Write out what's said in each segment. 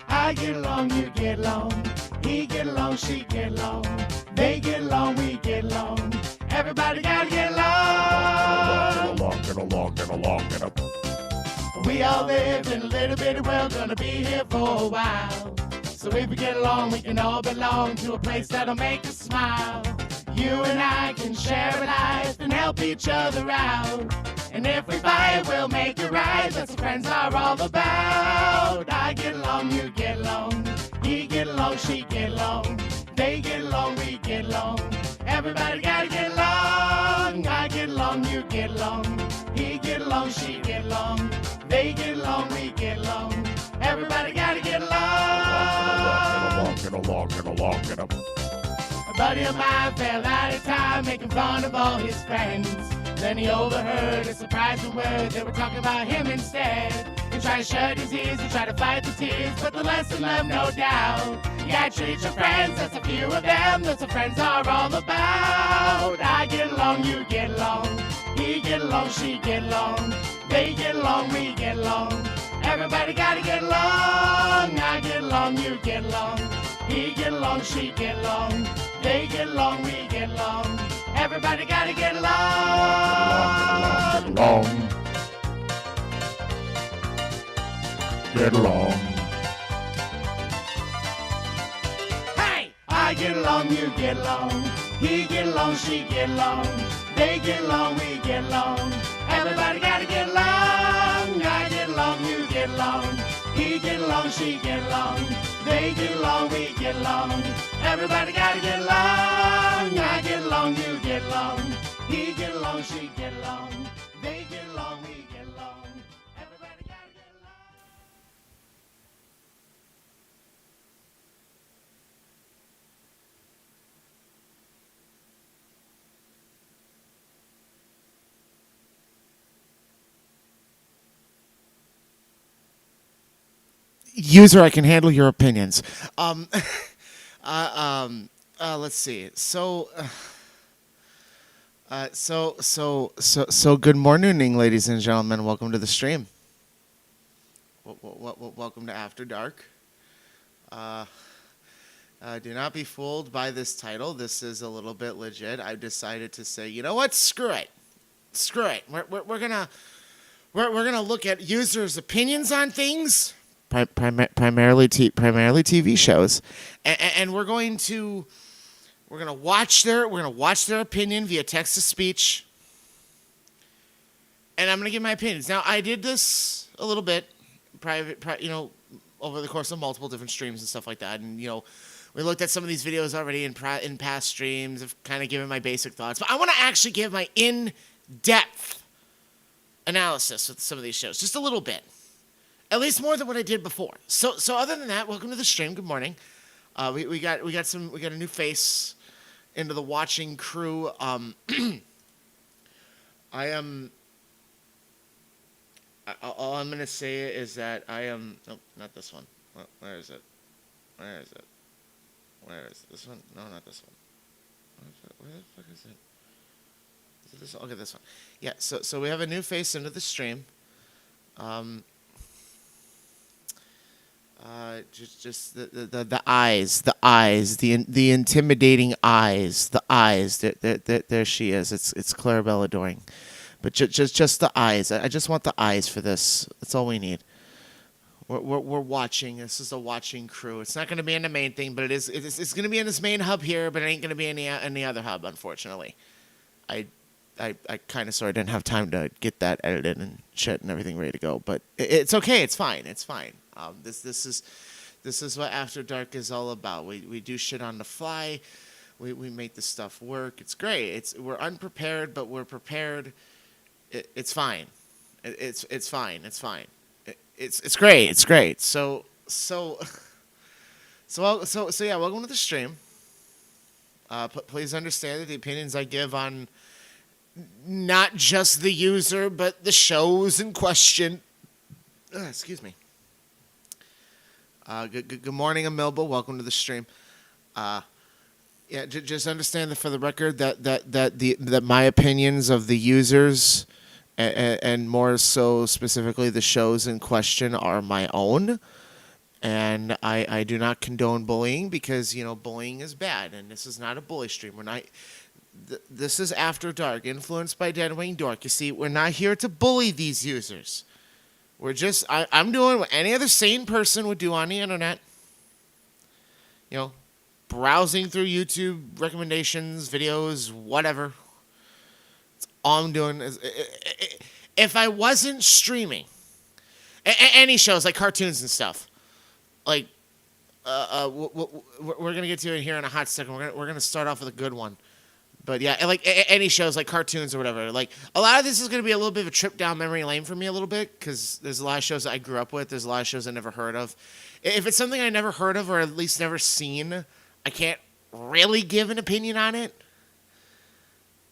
I get along, you get along. He get along, she get along. They get along, we get along. Everybody gotta get along. Get along, get along, get along. We all live in a little bitty world, gonna be here for a while. So if we get along, we can all belong to a place that'll make us smile. You and I can share a life and help each other out. And if we fight, we'll make it right. That's what friends are all about. I get along, you get along. He get along, she get along. They get along, we get along. Everybody gotta get along. I get along, you get along. He get along, she get along. They get along, we get along. Everybody gotta get along. Get along, get along, get along. A buddy of mine fell out of time making fun of all his friends. Then he overheard a surprising word. They were talking about him instead. He tried to shut his ears, he tried to fight the tears, but the lesson left no doubt. You gotta treat your friends, that's a few of them. That's what friends are all about. I get along, you get along. He get along, she get along. They get along, we get along. Everybody gotta get along. I get along, you get along. He get along, she get along. They get along, we get along. Everybody gotta get along. Get along. Get along. Hey! I get along, you get along. He get along, she get along. They get along, we get along. Everybody gotta get along. I get along, you get along. He get along, she get along. They get along, we get along. Everybody gotta get along. I get along, you get along. He get along, she get along. They get along, we get along. Everybody gotta get along. User, I can handle your opinions. Let's see. So good morning, ladies and gentlemen. Welcome to the stream. Welcome to After Dark. Do not be fooled by this title. This is a little bit legit. I've decided to say, you know what? Screw it. We're gonna look at users' opinions on things. Primarily TV shows, and we're gonna watch their opinion via text to speech, and I'm gonna give my opinions. Now, I did this a little bit over the course of multiple different streams and stuff like that, and we looked at some of these videos already in past streams. I've kind of given my basic thoughts, but I want to actually give my in-depth analysis with some of these shows, just a little bit. At least more than what I did before. So other than that, welcome to the stream. Good morning. We got a new face into the watching crew. All I'm gonna say is that I am. Nope, not this one. Where is it? Where is this one? No, not this one. Where the fuck is it? Is it this? Okay, this one. Yeah. So we have a new face into the stream. Just the eyes, the intimidating eyes, the eyes. There she is. It's Clarabelle Adoring, but just the eyes. I just want the eyes for this. That's all we need. We're watching. This is a watching crew. It's not going to be in the main thing, but it's going to be in this main hub here. But it ain't going to be in the other hub, unfortunately. I kind of sort of didn't have time to get that edited and shit and everything ready to go. But it's okay. It's fine. It's fine. This is what After Dark is all about. We do shit on the fly. We make the stuff work. It's great. We're unprepared, but we're prepared. It's fine. It's fine. It's fine. It's great. It's great. So yeah. Welcome to the stream. Please understand that the opinions I give on not just the user, but the shows in question. Excuse me. Good morning, Amilba. Welcome to the stream. Yeah, just understand that for the record that my opinions of the users and more so specifically the shows in question are my own. And I do not condone bullying because, bullying is bad. And this is not a bully stream. This is After Dark, influenced by Dead Wing Dork. You see, we're not here to bully these users. We're just, I'm doing what any other sane person would do on the internet. Browsing through YouTube recommendations, videos, whatever. That's all I'm doing. If I wasn't streaming, any shows like cartoons and stuff, like we're gonna get to it here in a hot second. We're gonna start off with a good one, but yeah, like any shows like cartoons or whatever. Like a lot of this is gonna be a little bit of a trip down memory lane for me a little bit because there's a lot of shows that I grew up with. There's a lot of shows I never heard of. If it's something I never heard of or at least never seen, I can't really give an opinion on it.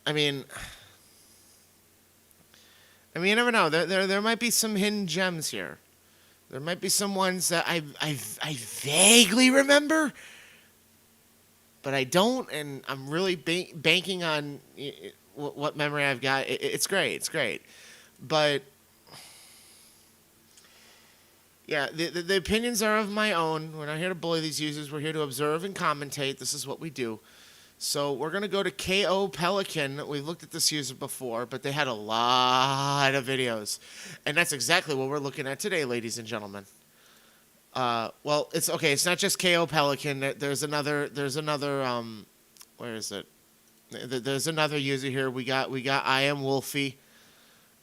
I mean, you never know. There might be some hidden gems here. There might be some ones that I vaguely remember, but I don't, and I'm really banking on what memory I've got. It's great. But yeah, the opinions are of my own. We're not here to bully these users. We're here to observe and commentate. This is what we do. So we're going to go to KO Pelican. We've looked at this user before, but they had a lot of videos. And that's exactly what we're looking at today, ladies and gentlemen. Well, it's okay. It's not just KO Pelican. There's another, where is it? There's another user here. We got I Am Wolfie.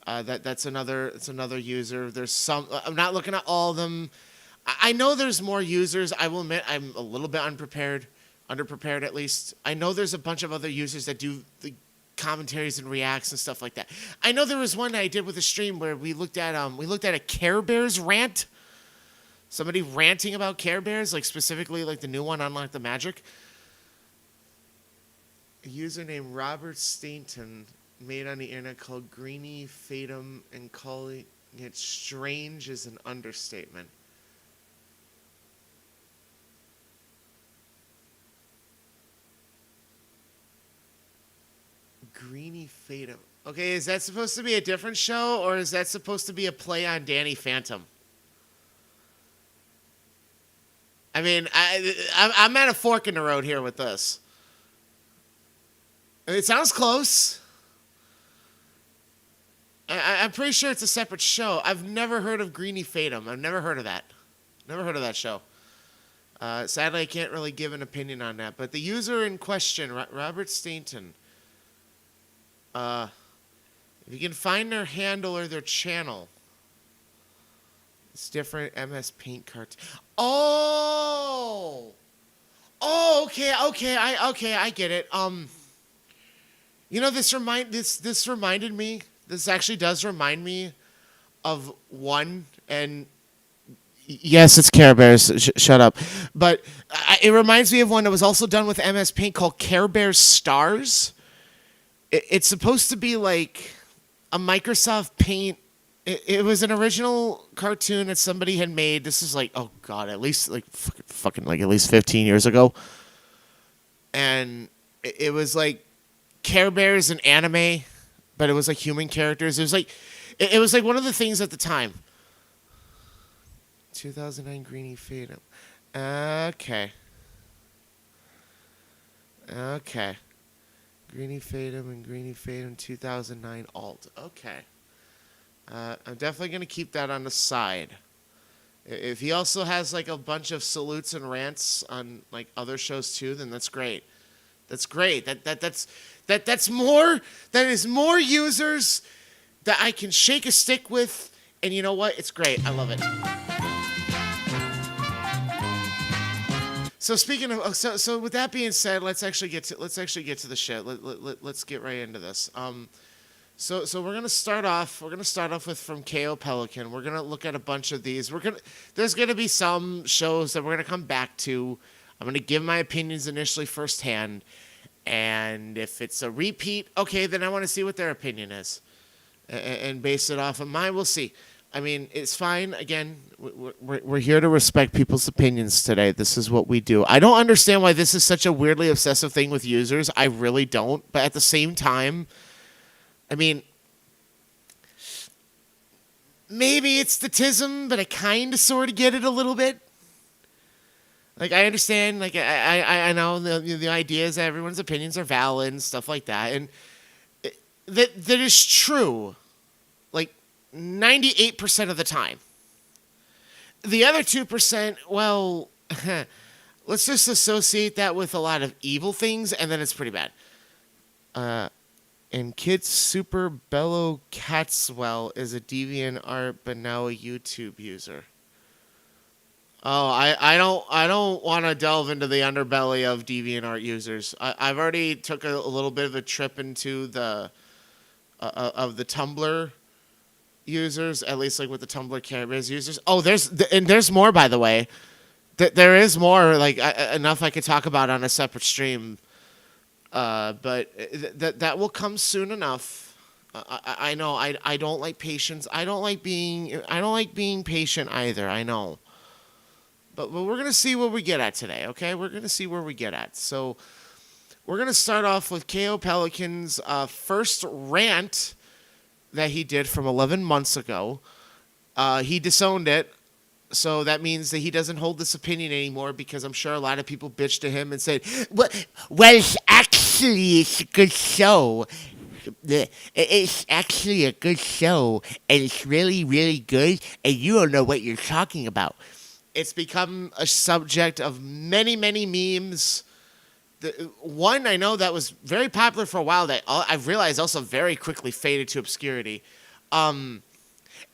That's another user. There's some, I'm not looking at all of them. I know there's more users. I will admit I'm a little bit underprepared at least. I know there's a bunch of other users that do the commentaries and reacts and stuff like that. I know there was one I did with a stream where we looked at a Care Bears rant. Somebody ranting about Care Bears, like specifically like the new one, Unlock the Magic. A user named Robert Stainton made on the internet called Greeny Fatum, and calling it strange is an understatement. Greeny Fatum. Okay, is that supposed to be a different show, or is that supposed to be a play on Danny Phantom? I mean, I'm at a fork in the road here with this. It sounds close. I'm pretty sure it's a separate show. I've never heard of Greeny Fatum. I've never heard of that. Never heard of that show. Sadly, I can't really give an opinion on that. But the user in question, Robert Stainton, if you can find their handle or their channel, it's different. MS Paint cards. Oh, okay. I get it. This reminded me. This actually does remind me of one, and yes, it's Care Bears. Shut up. But it reminds me of one that was also done with MS Paint called Care Bears Stars. It's supposed to be like a Microsoft Paint. It was an original cartoon that somebody had made. This is like, oh god, at least like fucking like at least 15 years ago. And it was like Care Bears in anime, but it was like human characters. It was like one of the things at the time. 2009 Greeny Fatum. Okay. Greeny Fatum and Greeny Fatum 2009 alt. Okay. I'm definitely going to keep that on the side. If he also has like a bunch of salutes and rants on like other shows too, then that's great. That's great. That's more. That is more users that I can shake a stick with, and you know what? It's great. I love it. So speaking of, so with that being said, let's actually get to the shit. Let's get right into this. So we're gonna start off. With from KO Pelican. We're gonna look at a bunch of these. There's gonna be some shows that we're gonna come back to. I'm gonna give my opinions initially firsthand, and if it's a repeat, okay, then I want to see what their opinion is, and base it off of mine. We'll see. I mean, it's fine. Again, we're here to respect people's opinions today. This is what we do. I don't understand why this is such a weirdly obsessive thing with users. I really don't. But at the same time, I mean, maybe it's statism, but I kind of sort of get it a little bit. Like, I understand. Like, I know the idea is that everyone's opinions are valid and stuff like that. And that is true. Like, 98% of the time. The other 2%, well, let's just associate that with a lot of evil things, and then it's pretty bad. And Kid Super Bello Catswell is a DeviantArt, but now a YouTube user. Oh, I don't want to delve into the underbelly of DeviantArt users. I've already took a little bit of a trip into the of the Tumblr users, at least like with the Tumblr CarBur users. Oh, there's more, by the way. There is more, like enough I could talk about on a separate stream. But that will come soon enough. I know I don't like patience. I don't like being patient either. I know. But we're gonna see where we get at today. Okay, we're gonna see where we get at. So we're gonna start off with KO Pelican's first rant that he did from 11 months ago. He disowned it, so that means that he doesn't hold this opinion anymore, because I'm sure a lot of people bitched to him and said, well, actually, it's a good show. It's actually a good show, and it's really, really good, and you don't know what you're talking about. It's become a subject of many, many memes. One I know that was very popular for a while that I've realized also very quickly faded to obscurity.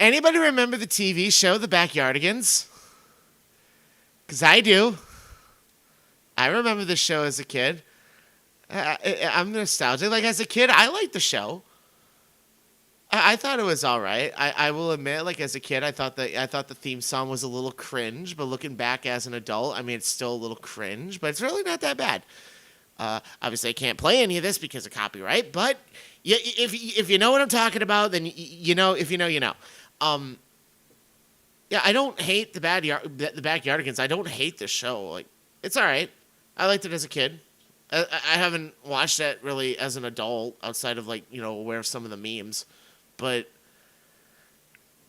Anybody remember the TV show The Backyardigans? Because I do. I remember the show as a kid. I'm nostalgic. Like, as a kid, I liked the show. I thought it was all right. I will admit, like, as a kid, I thought the theme song was a little cringe, but looking back as an adult, I mean, it's still a little cringe, but it's really not that bad. Obviously, I can't play any of this because of copyright, but if you know what I'm talking about, then you know. If you know, you know. Yeah, I don't hate the Backyardigans. I don't hate this show. Like, it's all right. I liked it as a kid. I haven't watched that really as an adult, outside of, like, aware of some of the memes, but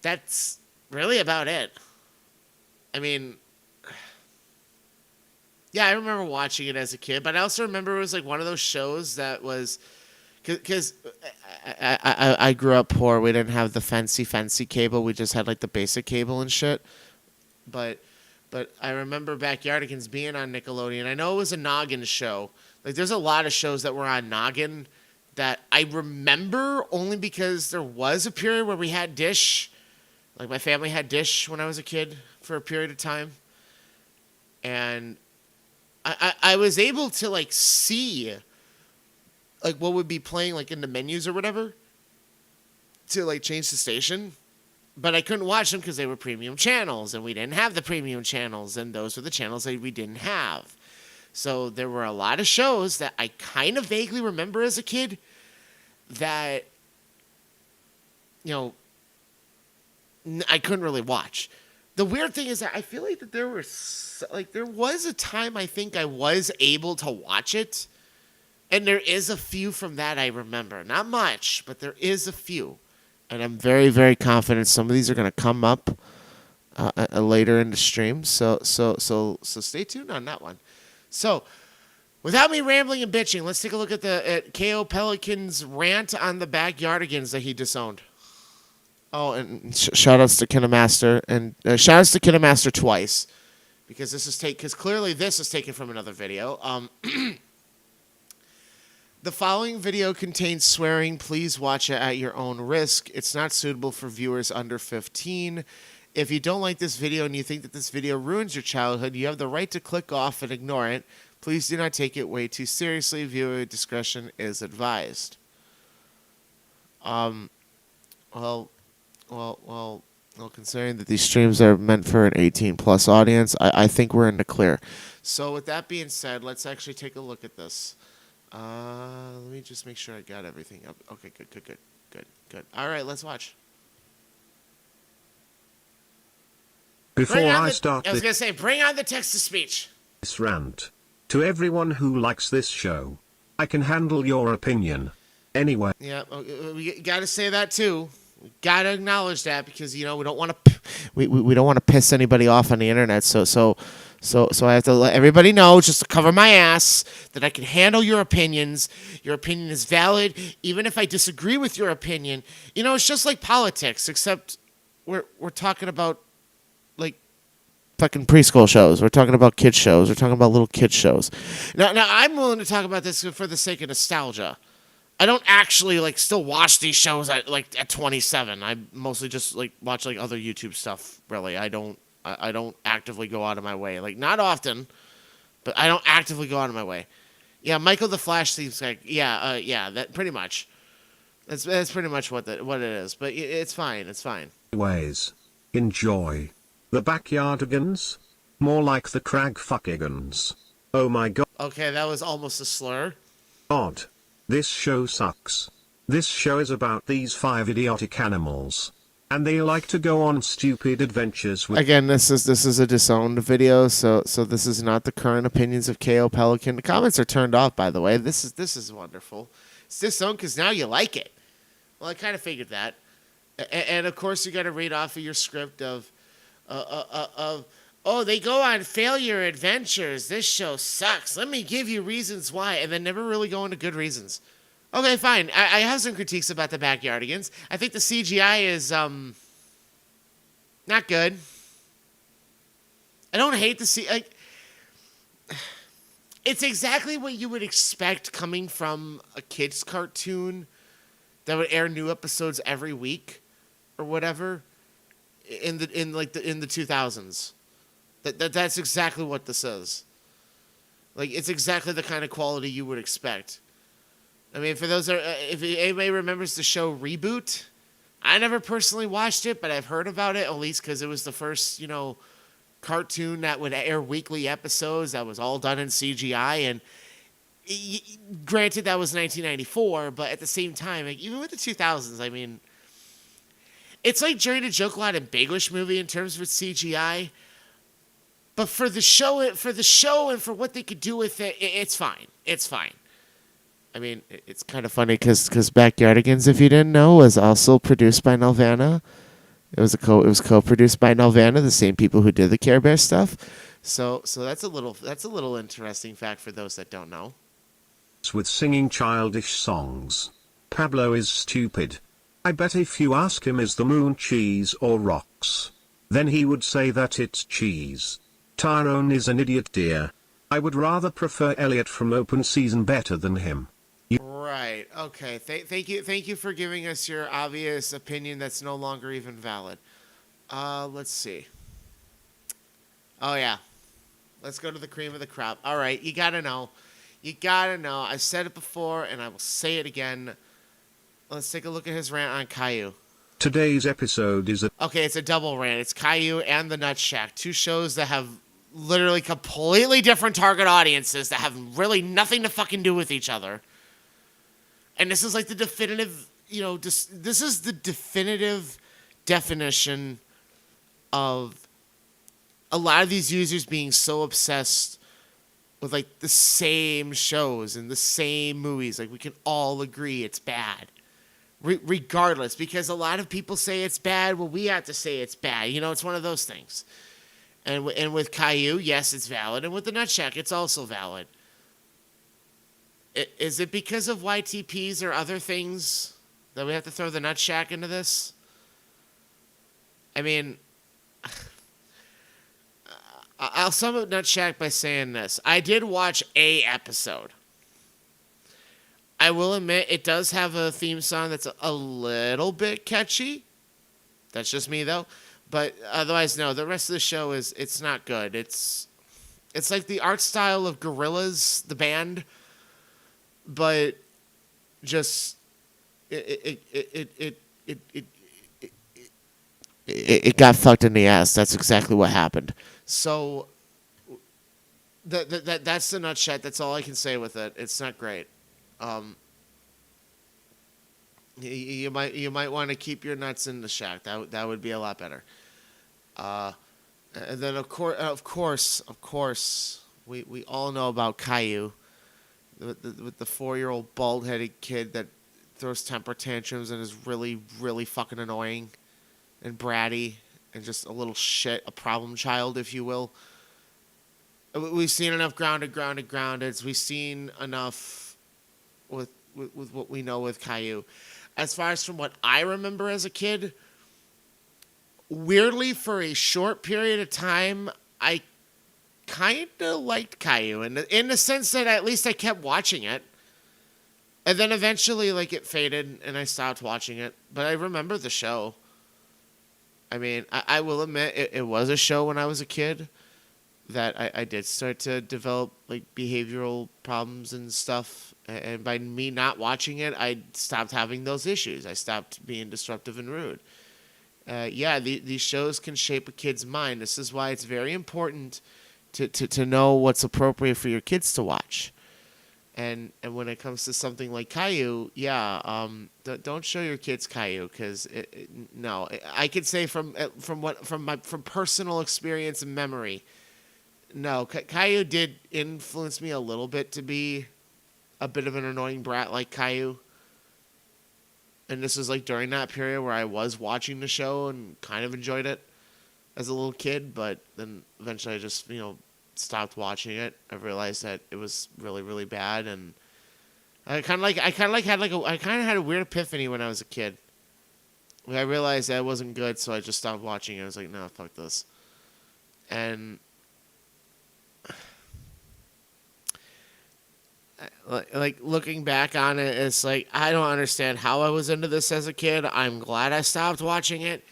that's really about it. I mean, yeah, I remember watching it as a kid, but I also remember it was like one of those shows that was, because I grew up poor. We didn't have the fancy cable. We just had like the basic cable and shit. But I remember Backyardigans being on Nickelodeon. I know it was a Noggin show. Like, there's a lot of shows that were on Noggin that I remember only because there was a period where we had Dish. Like, my family had Dish when I was a kid for a period of time. And I was able to, like, see, like, what would be playing, like, in the menus or whatever to, like, change the station. But I couldn't watch them because they were premium channels, and we didn't have the premium channels, and those were the channels that we didn't have. So there were a lot of shows that I kind of vaguely remember as a kid that, I couldn't really watch. The weird thing is that I feel like that there was a time I think I was able to watch it, and there is a few from that I remember. Not much, but there is a few. And I'm very, very confident some of these are going to come up later in the stream. So stay tuned on that one. So, without me rambling and bitching, let's take a look at KO Pelican's rant on the Backyardigans that he disowned. Oh, and shout-outs to Kinemaster, and shout-outs to Kinemaster twice, because clearly this is taken from another video. The following video contains swearing. Please watch it at your own risk. It's not suitable for viewers under 15. If you don't like this video and you think that this video ruins your childhood, you have the right to click off and ignore it. Please do not take it way too seriously. Viewer discretion is advised. Well, considering that these streams are meant for an 18-plus audience, I think we're in the clear. So with that being said, let's actually take a look at this. Let me just make sure I got everything up. Okay, good. All right, let's watch. Before I start I was gonna say, bring on the text to speech. this rant, to everyone who likes this show, I can handle your opinion. Anyway, Yeah, we gotta say that too. We gotta acknowledge that because we don't want to we don't want to piss anybody off on the internet. So I have to let everybody know, just to cover my ass, that I can handle your opinions. Your opinion is valid, even if I disagree with your opinion. It's just like politics, except we're talking about like fucking preschool shows. We're talking about kids shows. We're talking about little kids shows. Now I'm willing to talk about this for the sake of nostalgia. I don't actually still watch these shows at 27. I mostly just watch other YouTube stuff. Really, I don't actively go out of my way. Not often, but I don't actively go out of my way. Yeah, Michael the Flash seems like that pretty much. That's pretty much what it is. But it's fine. It's fine. anyways, enjoy. The backyardigans? More like the crag fuckigans. Oh my god. Okay, that was almost a slur. Odd. This show sucks. This show is about these 5 idiotic animals. And they like to go on stupid adventures with— Again, this is a disowned video, so this is not the current opinions of KO Pelican. The comments are turned off, by the way. This is wonderful. It's disowned because now you like it. Well, I kind of figured that. And of course, you got to read off of your script of oh, they go on failure adventures. This show sucks. Let me give you reasons why, and then never really go into good reasons. Okay, fine. I have some critiques about the Backyardigans. I think the CGI is not good. I don't hate the it's exactly what you would expect coming from a kids cartoon that would air new episodes every week or whatever in the 2000s. That's exactly what this is. It's exactly the kind of quality you would expect. I mean, for those if anybody remembers the show Reboot, I never personally watched it, but I've heard about it, at least because it was the first, cartoon that would air weekly episodes that was all done in CGI. And granted, that was 1994, but at the same time, even with the 2000s, I mean, it's like Journey to Joke-a-Lot and Big-Wish movie in terms of its CGI. But for the show and for what they could do with it, it's fine. It's fine. I mean, it's kind of funny because Backyardigans, if you didn't know, was also produced by Nelvana. It was co-produced by Nelvana, the same people who did the Care Bear stuff. So that's a little interesting fact for those that don't know. with singing childish songs. Pablo is stupid. I bet if you ask him is the moon cheese or rocks, then he would say that it's cheese. Tyrone is an idiot, dear. I would rather prefer Elliot from Open Season better than him. Right. Okay. Thank you for giving us your obvious opinion that's no longer even valid. Let's see. Oh yeah. Let's go to the cream of the crop. All right. You gotta know. I said it before, and I will say it again. Let's take a look at his rant on Caillou. Today's episode is Okay, it's a double rant. It's Caillou and The Nut Shack, two shows that have literally completely different target audiences that have really nothing to fucking do with each other. And this is like the definitive, this is the definitive definition of a lot of these users being so obsessed with like the same shows and the same movies. Like we can all agree it's bad. Regardless, because a lot of people say it's bad. Well, we have to say it's bad. It's one of those things. And with Caillou, yes, it's valid. And with The Nut Shack, it's also valid. Is it because of YTPs or other things that we have to throw The Nut Shack into this? I mean, I'll sum up Nut Shack by saying this. I did watch a episode. I will admit it does have a theme song that's a little bit catchy. That's just me though. But otherwise, no. The rest of the show it's not good. It's like the art style of Gorillaz, the band, but just it got fucked in the ass. That's exactly what happened. So that's the Nut Shack. That's all I can say with it. It's not great. You might want to keep your nuts in the shack. That would be a lot better. And then of course, we all know about Caillou, with the 4-year-old bald-headed kid that throws temper tantrums and is really, really fucking annoying and bratty and just a little shit, a problem child, if you will. We've seen enough grounded. We've seen enough with what we know with Caillou. As far as from what I remember as a kid, weirdly, for a short period of time, I kind of liked Caillou, in the sense that at least I kept watching it. And then eventually, like, it faded, and I stopped watching it. But I remember the show. I mean, I will admit, it was a show when I was a kid that I did start to develop, like, behavioral problems and stuff. And by me not watching it, I stopped having those issues. I stopped being disruptive and rude. These shows can shape a kid's mind. This is why it's very important to know what's appropriate for your kids to watch. And when it comes to something like Caillou, don't show your kids Caillou, because no, I could say from personal experience and memory, no, Caillou did influence me a little bit to be a bit of an annoying brat like Caillou. And this was like during that period where I was watching the show and kind of enjoyed it as a little kid, but then eventually I just, stopped watching it. I realized that it was really, really bad, and I kind of had a weird epiphany when I was a kid. I realized that it wasn't good, so I just stopped watching it. I was like, no, fuck this. And like looking back on it, it's like, I don't understand how I was into this as a kid. I'm glad I stopped watching it.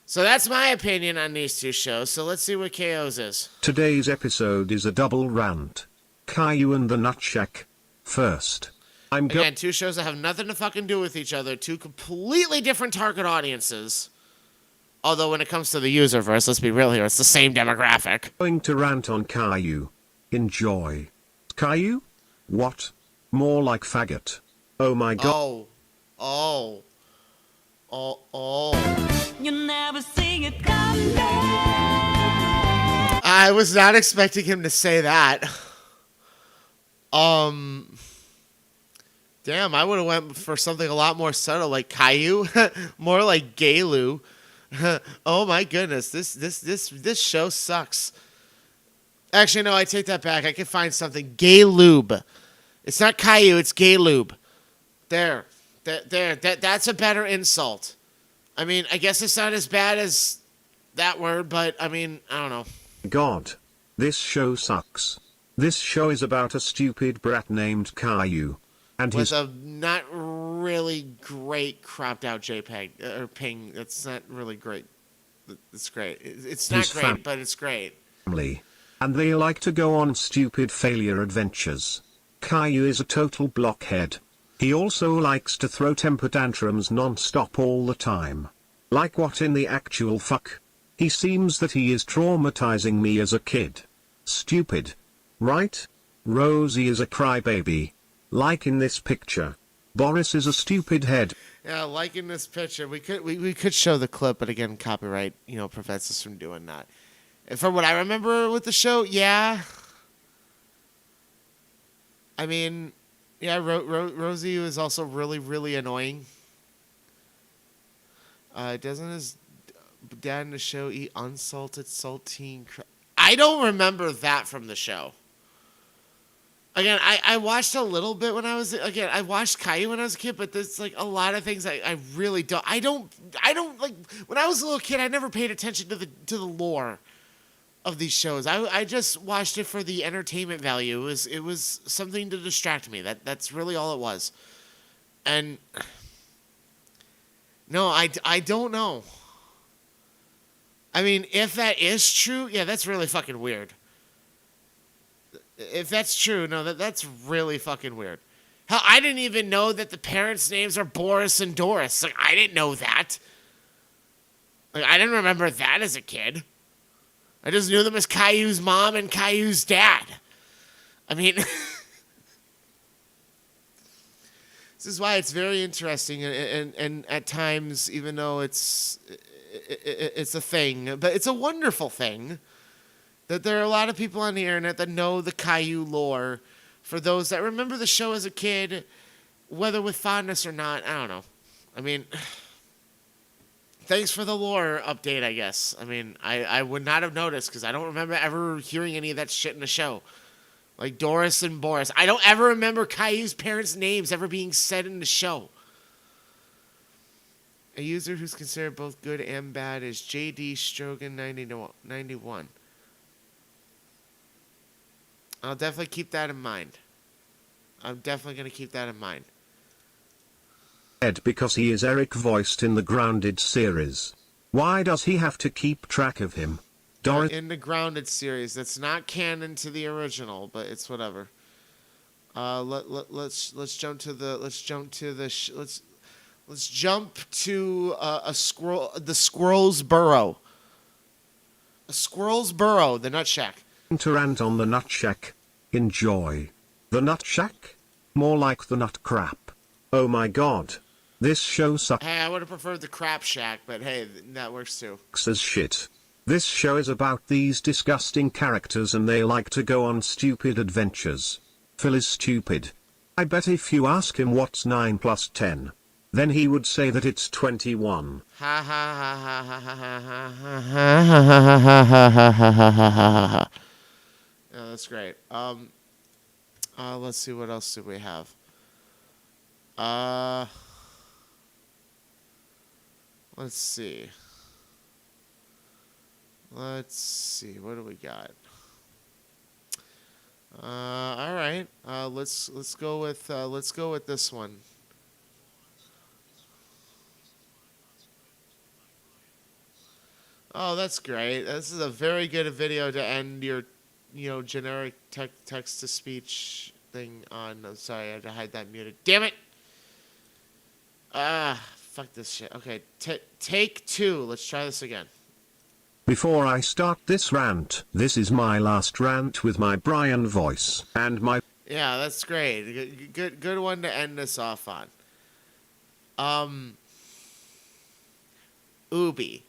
So that's my opinion on these two shows. So let's see what KO's is. Today's episode is a double rant. Caillou and the Nutshack. First, Again, two shows that have nothing to fucking do with each other. Two completely different target audiences. Although when it comes to the userverse, let's be real here, it's the same demographic. Going to rant on Caillou. Enjoy. Caillou? What? More like faggot. Oh my god. Oh. You never see it coming. I was not expecting him to say that. Damn, I would have went for something a lot more subtle, like Caillou, more like Gaylou. Oh my goodness, this show sucks. Actually, no, I take that back. I can find something. Gaylube. It's not Caillou, it's Gaylube. There. That's a better insult. I mean, I guess it's not as bad as that word, but I mean, I don't know. God. This show sucks. This show is about a stupid brat named Caillou. And with a not really great cropped out JPEG or ping. It's not really great. It's great. It's not great, but it's great. Family. And they like to go on stupid failure adventures. Caillou is a total blockhead. He also likes to throw temper tantrums non-stop all the time. Like what in the actual fuck? He seems that he is traumatizing me as a kid. Stupid. Right? Rosie is a crybaby. Like in this picture. Boris is a stupid head. Yeah, like in this picture. We could show the clip, but again, copyright, prevents us from doing that. And from what I remember with the show, yeah. I mean, yeah, Rosie was also really, really annoying. Doesn't his dad in the show eat unsalted saltine crab? I don't remember that from the show. Again, I watched a little bit when I was, I watched Caillou when I was a kid, but there's like a lot of things I really don't, I don't like, when I was a little kid, I never paid attention to the lore of these shows. I just watched it for the entertainment value. It was something to distract me. That's really all it was. And no, I don't know. I mean, if that is true, yeah, that's really fucking weird. If that's true, no, that's really fucking weird. Hell, I didn't even know that the parents' names are Boris and Doris. Like, I didn't know that. Like, I didn't remember that as a kid. I just knew them as Caillou's mom and Caillou's dad. I mean, this is why it's very interesting, and at times, even though it's it's a thing, but it's a wonderful thing that there are a lot of people on the internet that know the Caillou lore. For those that remember the show as a kid, whether with fondness or not, I don't know. I mean, thanks for the lore update, I guess. I mean, I would not have noticed because I don't remember ever hearing any of that shit in the show. Like Doris and Boris. I don't ever remember Caillou's parents' names ever being said in the show. A user who's considered both good and bad is JD Strogan 91. I'll definitely keep that in mind. I'm definitely going to keep that in mind. Because he is Eric voiced in the Grounded series. Why does he have to keep track of him? In the Grounded series, that's not canon to the original, but it's whatever. Let's jump to a squirrel. The squirrel's burrow. A squirrel's burrow. The nut shack. To rant on the nut shack. Enjoy. The nut shack? More like the nut crap. Oh my god. This show sucks Hey, I would have preferred the crap shack, but hey, that works too. as shit. This show is about these disgusting characters and they like to go on stupid adventures. Phil is stupid. I bet if you ask him what's 9 plus 10, then he would say that it's 21. Ha ha ha ha ha ha ha ha ha ha ha ha. Yeah, that's great. Let's see, what else do we have? Let's see. What do we got? All right. Let's go with this one. Oh, that's great. This is a very good video to end your, generic text to speech thing on. I'm sorry, I had to hide that muted. Damn it. Fuck this shit. Okay, take 2. Let's try this again. Before I start this rant, this is my last rant with my Brian voice and my... Yeah, that's great. Good one to end this off on. Ubi.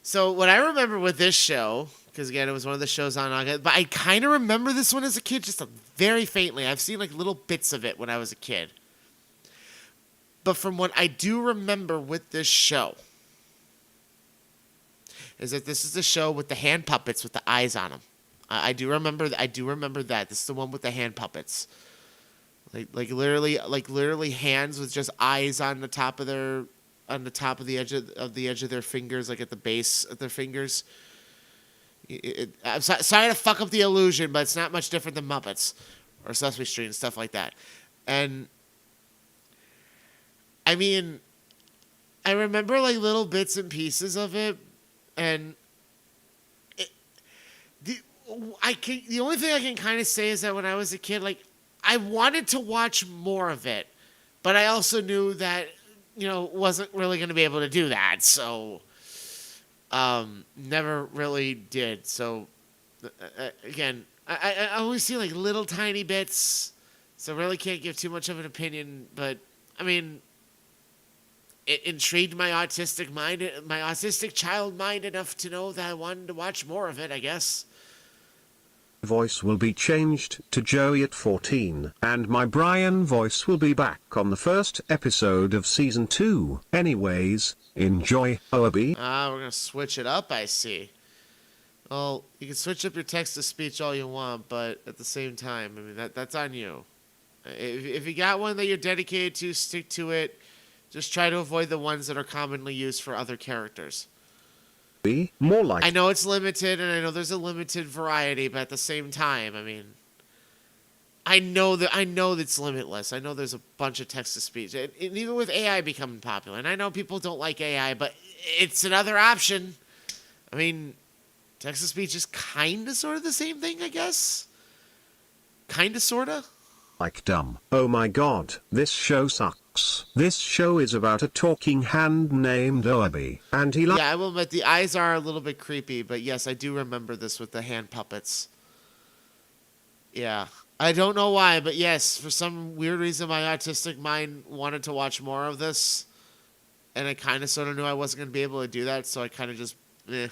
So what I remember with this show, because again, it was one of the shows on August, but I kind of remember this one as a kid just very faintly. I've seen like little bits of it when I was a kid. But from what I do remember with this show, is that this is the show with the hand puppets with the eyes on them. I do remember that. This is the one with the hand puppets. Like literally hands with just eyes on the top of the edge of their fingers, like at the base of their fingers. I'm sorry to fuck up the illusion, but it's not much different than Muppets or Sesame Street and stuff like that. And I mean, I remember like little bits and pieces of it, and the only thing I can kind of say is that when I was a kid, like I wanted to watch more of it, but I also knew that wasn't really going to be able to do that, so never really did. So again, I always see like little tiny bits, so really can't give too much of an opinion. But I mean, it intrigued my autistic child mind enough to know that I wanted to watch more of it, I guess. Voice will be changed to Joey at 14, and my Brian voice will be back on the first episode of season 2. Anyways, enjoy, Obi. We're gonna switch it up, I see. Well, you can switch up your text to speech all you want, but at the same time, I mean that's on you. If you got one that you're dedicated to, stick to it. Just try to avoid the ones that are commonly used for other characters. Be more like... I know it's limited, and I know there's a limited variety, but at the same time, I mean, I know that it's limitless. I know there's a bunch of text-to-speech, and even with AI becoming popular, and I know people don't like AI, but it's another option. I mean, text-to-speech is kind of sort of the same thing, I guess. Kind of, sort of. Like dumb. Oh my god, this show sucks. This show is about a talking hand named Obi, and he Yeah, I will admit the eyes are a little bit creepy, but yes, I do remember this with the hand puppets. Yeah. I don't know why, but yes, for some weird reason my autistic mind wanted to watch more of this. and I kind of sort of knew I wasn't going to be able to do that, so I kind of just, eh.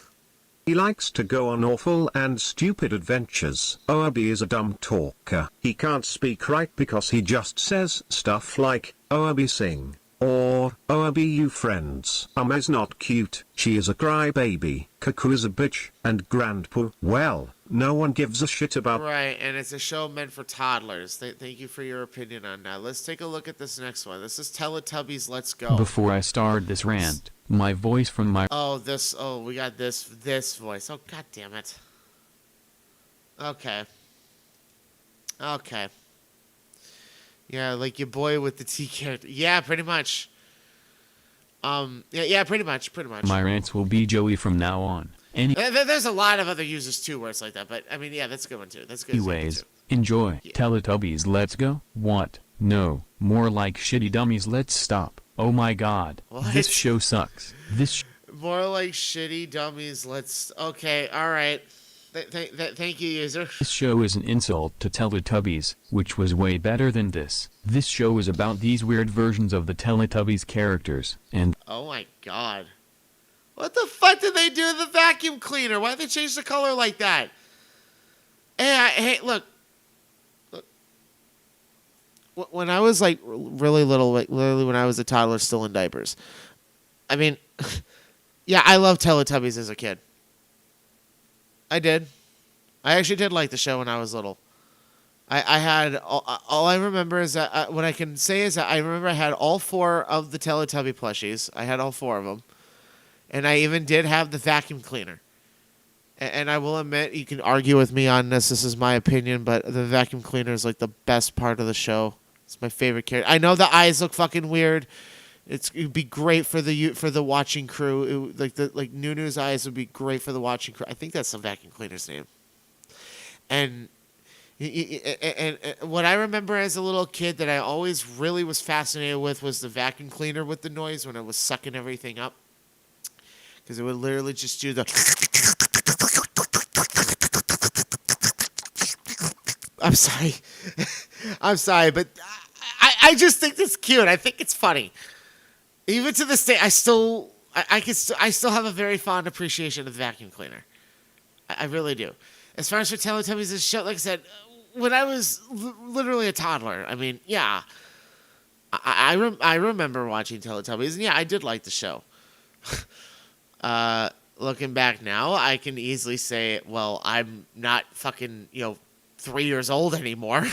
He likes to go on awful and stupid adventures. Oabi is a dumb talker. He can't speak right because he just says stuff like, Oabi sing, or, Oabi you friends. Is not cute, she is a crybaby, Kaku is a bitch, and Grandpa, well, no one gives a shit about. Right, and it's a show meant for toddlers. Thank you for your opinion on that. Let's take a look at this next one. This is Teletubbies Let's Go. Before I start this rant, my voice from my we got this voice. Oh, god damn it. Okay. Yeah, like your boy with the T character. Yeah, pretty much. Yeah, pretty much. my rants will be Joey from now on. There's a lot of other users too where it's like that, but I mean, yeah, that's a good one too. That's good. Anyways, enjoy. Yeah. Teletubbies Let's Go? What? No, more like Shitty Dummies Let's Stop. Oh my god. What? This show sucks. More like Shitty Dummies. Okay, alright. Thank you, user. This show is an insult to Teletubbies, which was way better than this. This show is about these weird versions of the Teletubbies characters, and Oh my god. What the fuck did they do to the vacuum cleaner? Why'd they change the color like that? Hey, look. When I was like really little, like literally when I was a toddler still in diapers, I mean, yeah, I loved Teletubbies as a kid. I did. I actually did like the show when I was little. I had, all I remember is that, what I can say is that I remember I had all 4 of the Teletubby plushies. I had all 4 of them. And I even did have the vacuum cleaner. And I will admit, you can argue with me on this. This is my opinion, but the vacuum cleaner is like the best part of the show. It's my favorite character. I know the eyes look fucking weird. It'd be great for the watching crew. Like Nunu's eyes would be great for the watching crew. I think that's the vacuum cleaner's name. And what I remember as a little kid that I always really was fascinated with was the vacuum cleaner with the noise when it was sucking everything up. Because it would literally just do the... I'm sorry. I'm sorry, but I just think it's cute. I think it's funny. Even to this day, I still have a very fond appreciation of the vacuum cleaner. I really do. As far as for Teletubbies, this show, like I said, when I was literally a toddler, I mean, yeah, I remember watching Teletubbies, and yeah, I did like the show. Looking back now, I can easily say, well, I'm not fucking, 3 years old anymore.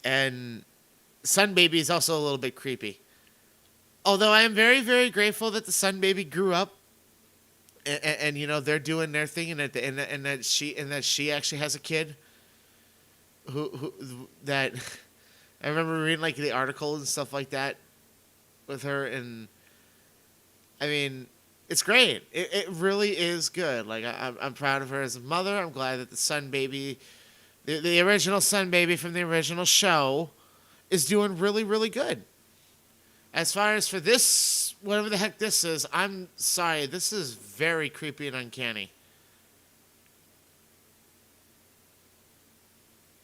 And Sun Baby is also a little bit creepy. Although I am very, very grateful that the Sun Baby grew up, and they're doing their thing, and that she actually has a kid. Who that I remember reading like the article and stuff like that with her, and I mean, it's great. It really is good. Like I'm proud of her as a mother. I'm glad that the Sun Baby, the original Sun Baby from the original show, is doing really, really good. As far as for this, whatever the heck this is, I'm sorry. This is very creepy and uncanny.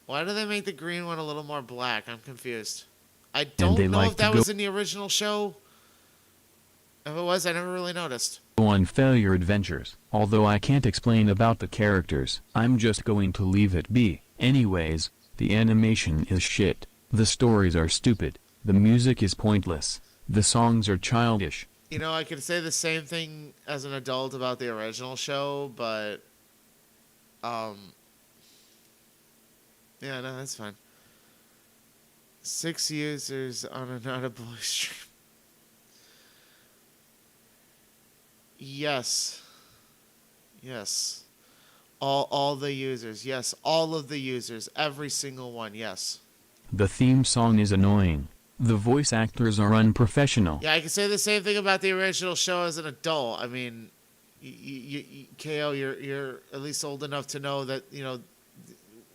Why do they make the green one a little more black? I'm confused. I don't know if that was in the original show. If it was, I never really noticed. Go on failure adventures. Although I can't explain about the characters, I'm just going to leave it be. Anyways, the animation is shit. The stories are stupid. The music is pointless. The songs are childish. I could say the same thing as an adult about the original show, but yeah, no, that's fine. 6 users on an audible stream. Yes. All the users. Yes, all of the users. Every single one. Yes. The theme song is annoying. The voice actors are unprofessional. Yeah, I can say the same thing about the original show as an adult. I mean, KO, you're at least old enough to know that,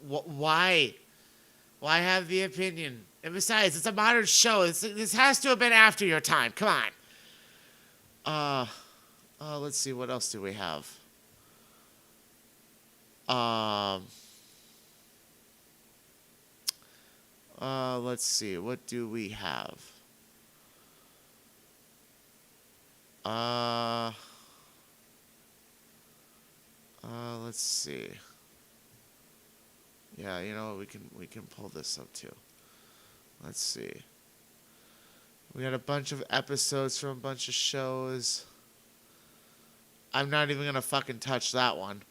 why have the opinion? And besides, it's a modern show. This has to have been after your time. Come on. Let's see. What else do we have? Let's see. What do we have? Let's see. Yeah, you know, we can pull this up too. Let's see. We had a bunch of episodes from a bunch of shows. I'm not even gonna fucking touch that one.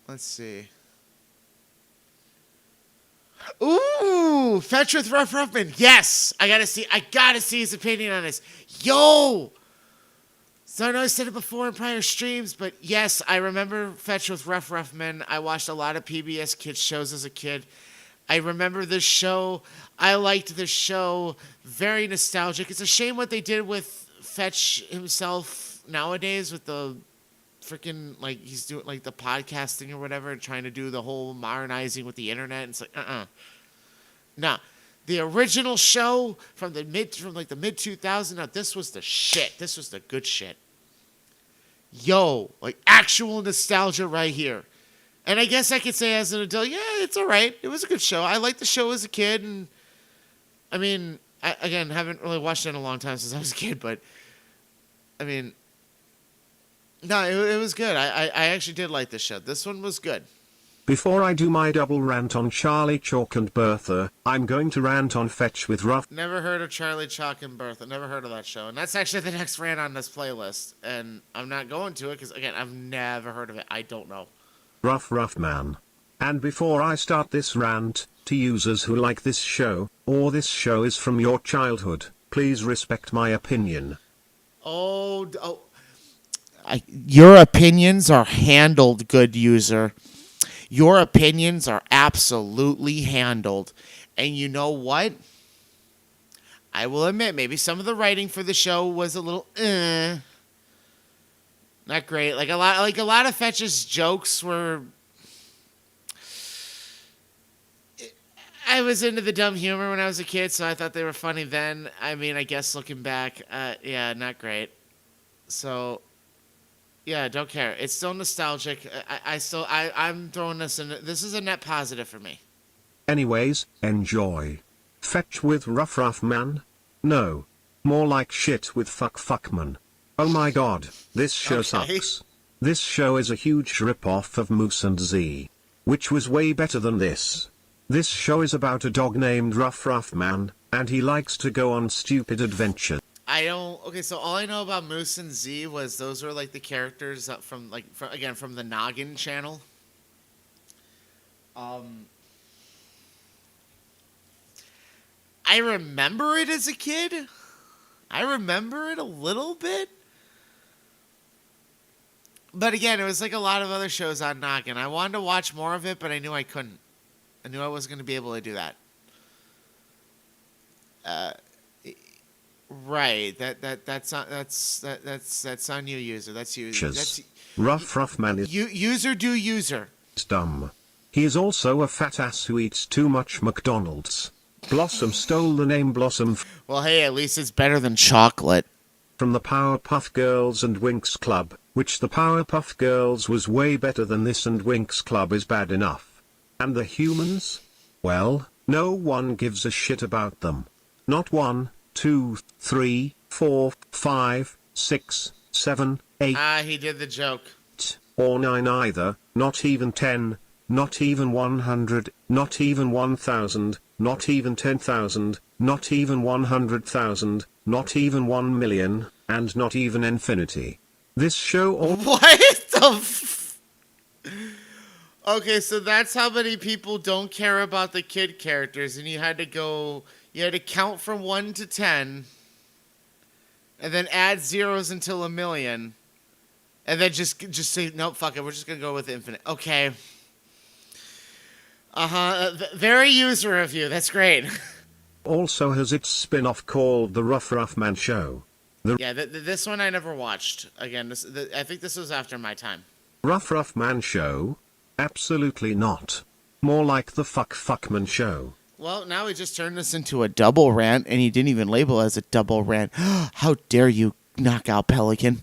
Let's see. Ooh, Fetch with Rough Ruffman. Yes, I gotta see his opinion on this. Yo. So I know I said it before in prior streams, but yes, I remember Fetch with Rough Ruffman. I watched a lot of PBS Kids shows as a kid. I remember this show. I liked this show. Very nostalgic. It's a shame what they did with Fetch himself nowadays with the freaking, like, he's doing, like, the podcasting or whatever, trying to do the whole modernizing with the internet. It's like, Nah. The original show from the mid 2000s, now this was the shit. This was the good shit. Yo, like, actual nostalgia right here. And I guess I could say as an adult, yeah, it's all right. It was a good show. I liked the show as a kid. And I mean, I, again, haven't really watched it in a long time since I was a kid. But, I mean, no, it was good. I actually did like this show. This one was good. Before I do my double rant on Charlie Chalk and Bertha, I'm going to rant on Fetch with Rough. Never heard of Charlie Chalk and Bertha. Never heard of that show. And that's actually the next rant on this playlist. And I'm not going to it because, again, I've never heard of it. I don't know. Rough man. And before I start this rant, to users who like this show, or this show is from your childhood, please respect my opinion. Your opinions are handled, good user. Your opinions are absolutely handled. And you know what? I will admit, maybe some of the writing for the show was a little not great. Like a lot of Fetch's jokes were. I was into the dumb humor when I was a kid, so I thought they were funny then. I mean, I guess looking back, yeah, not great. So, yeah, don't care. It's still nostalgic. I'm throwing this in. This is a net positive for me. Anyways, enjoy. Fetch with Rough Man? No. More like shit with Fuckman. Oh my god, this show sucks. This show is a huge rip-off of Moose and Z. Which was way better than this. This show is about a dog named Rough Man, and he likes to go on stupid adventures. Okay, so all I know about Moose and Z was those were like the characters from the Noggin channel. I remember it as a kid. I remember it a little bit. But again, it was like a lot of other shows on Noggin. I wanted to watch more of it, but I knew I couldn't. I knew I wasn't going to be able to do that. Right. That's on you, user. That's you. Rough Man is user do user. Dumb. He is also a fat ass who eats too much McDonald's. Blossom stole the name Blossom. Well, hey, at least it's better than chocolate. From the Powerpuff Girls and Winx Club, which the Powerpuff Girls was way better than this and Winx Club is bad enough. And the humans? Well, no one gives a shit about them. Not 1, 2, 3, 4, 5, 6, 7, 8. He did the joke. Or 9 either, not even 10, not even 100, not even 1,000, not even 10,000, not even 100,000, not even 1 million, and not even infinity. This show What the Okay, so that's how many people don't care about the kid characters, and you had to count from 1 to 10, and then add zeros until 1,000,000, and then just say, nope, fuck it, we're just gonna go with infinite. Okay. Very user of you, that's great. Also has its spin-off called The Rough Man Show. This one I never watched. Again, I think this was after my time. Rough Man Show? Absolutely not. More like the Fuckman Show. Well, now we just turned this into a double rant, and he didn't even label it as a double rant. How dare you, knockout pelican.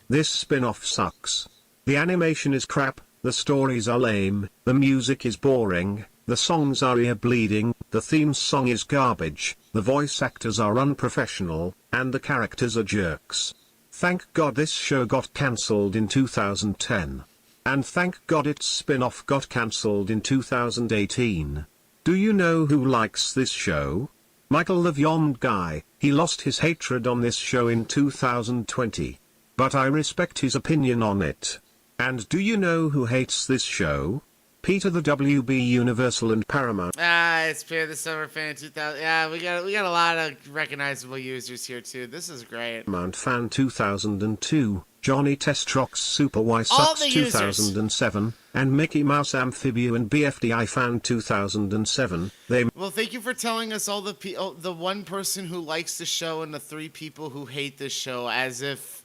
This spin-off sucks. The animation is crap, the stories are lame, the music is boring, The songs are ear-bleeding, the theme song is garbage, the voice actors are unprofessional, and the characters are jerks. Thank God this show got cancelled in 2010. And thank God its spin-off got cancelled in 2018. Do you know who likes this show? Michael the Vyond guy. He lost his hatred on this show in 2020. But I respect his opinion on it. And do you know who hates this show? Peter the WB Universal and Paramount. It's Peter the Summer Fan 2000. Yeah, we got a lot of recognizable users here too. This is great. Paramount Fan 2002. Johnny Testrox Super Y All Sucks the users. 2007, and Mickey Mouse Amphibia and BFDI Fan 2007. Well, thank you for telling us all the one person who likes the show and the 3 people who hate this show, as if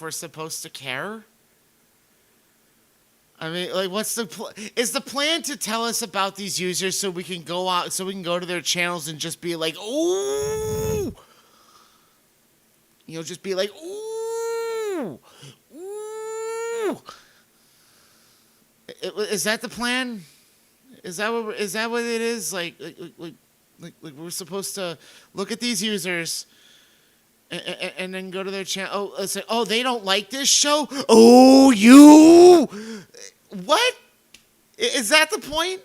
we're supposed to care. I mean, like, what's is the plan to tell us about these users so we can go out, so we can go to their channels and just be like, ooh, just be like, ooh, ooh. Is that the plan? Is that what it is? Like we're supposed to look at these users and then go to their channel. Oh, say, oh, they don't like this show. Oh, you. What? Is that the point?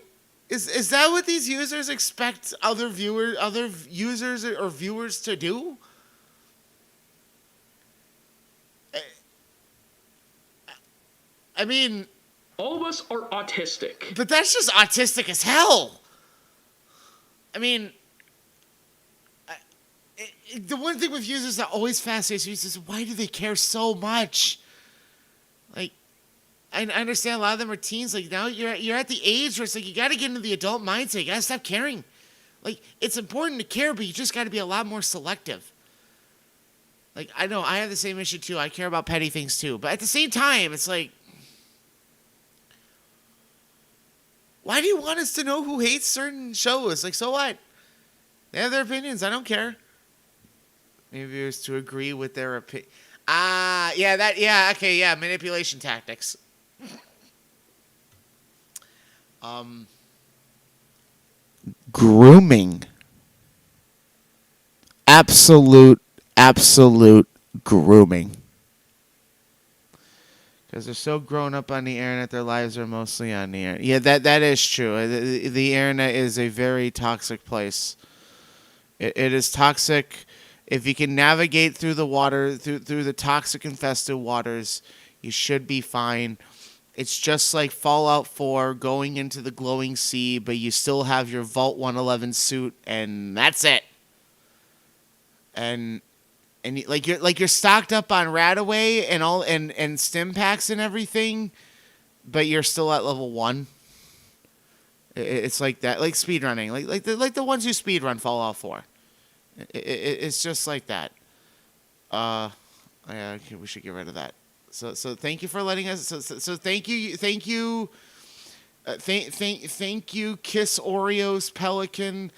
Is that what these users expect other users or viewers to do? I mean, all of us are autistic. But that's just autistic as hell. I mean, the one thing with users that always fascinates me is why do they care so much? Like, I understand a lot of them are teens. Like, now you're at the age where it's like you got to get into the adult mindset. You got to stop caring. Like, it's important to care, but you just got to be a lot more selective. Like, I know I have the same issue too. I care about petty things too, but at the same time, it's like, why do you want us to know who hates certain shows? Like, so what? They have their opinions. I don't care. Maybe it was to agree with their opinion. Okay, manipulation tactics. Grooming. Absolute grooming. Because they're so grown up on the internet, their lives are mostly on the internet. Yeah, that is true. The internet is a very toxic place. It is toxic. If you can navigate through the water, through the toxic infested waters, you should be fine. It's just like Fallout 4 going into the glowing sea, but you still have your Vault 111 suit, and that's it. And you're stocked up on Radaway and all and stim packs and everything, but you're still at level 1. It's like that, like speedrunning, like the ones who speedrun Fallout 4. It's just like that. Yeah, okay, we should get rid of that. So thank you for letting us. So thank you, thank you, Kiss Oreos Pelican,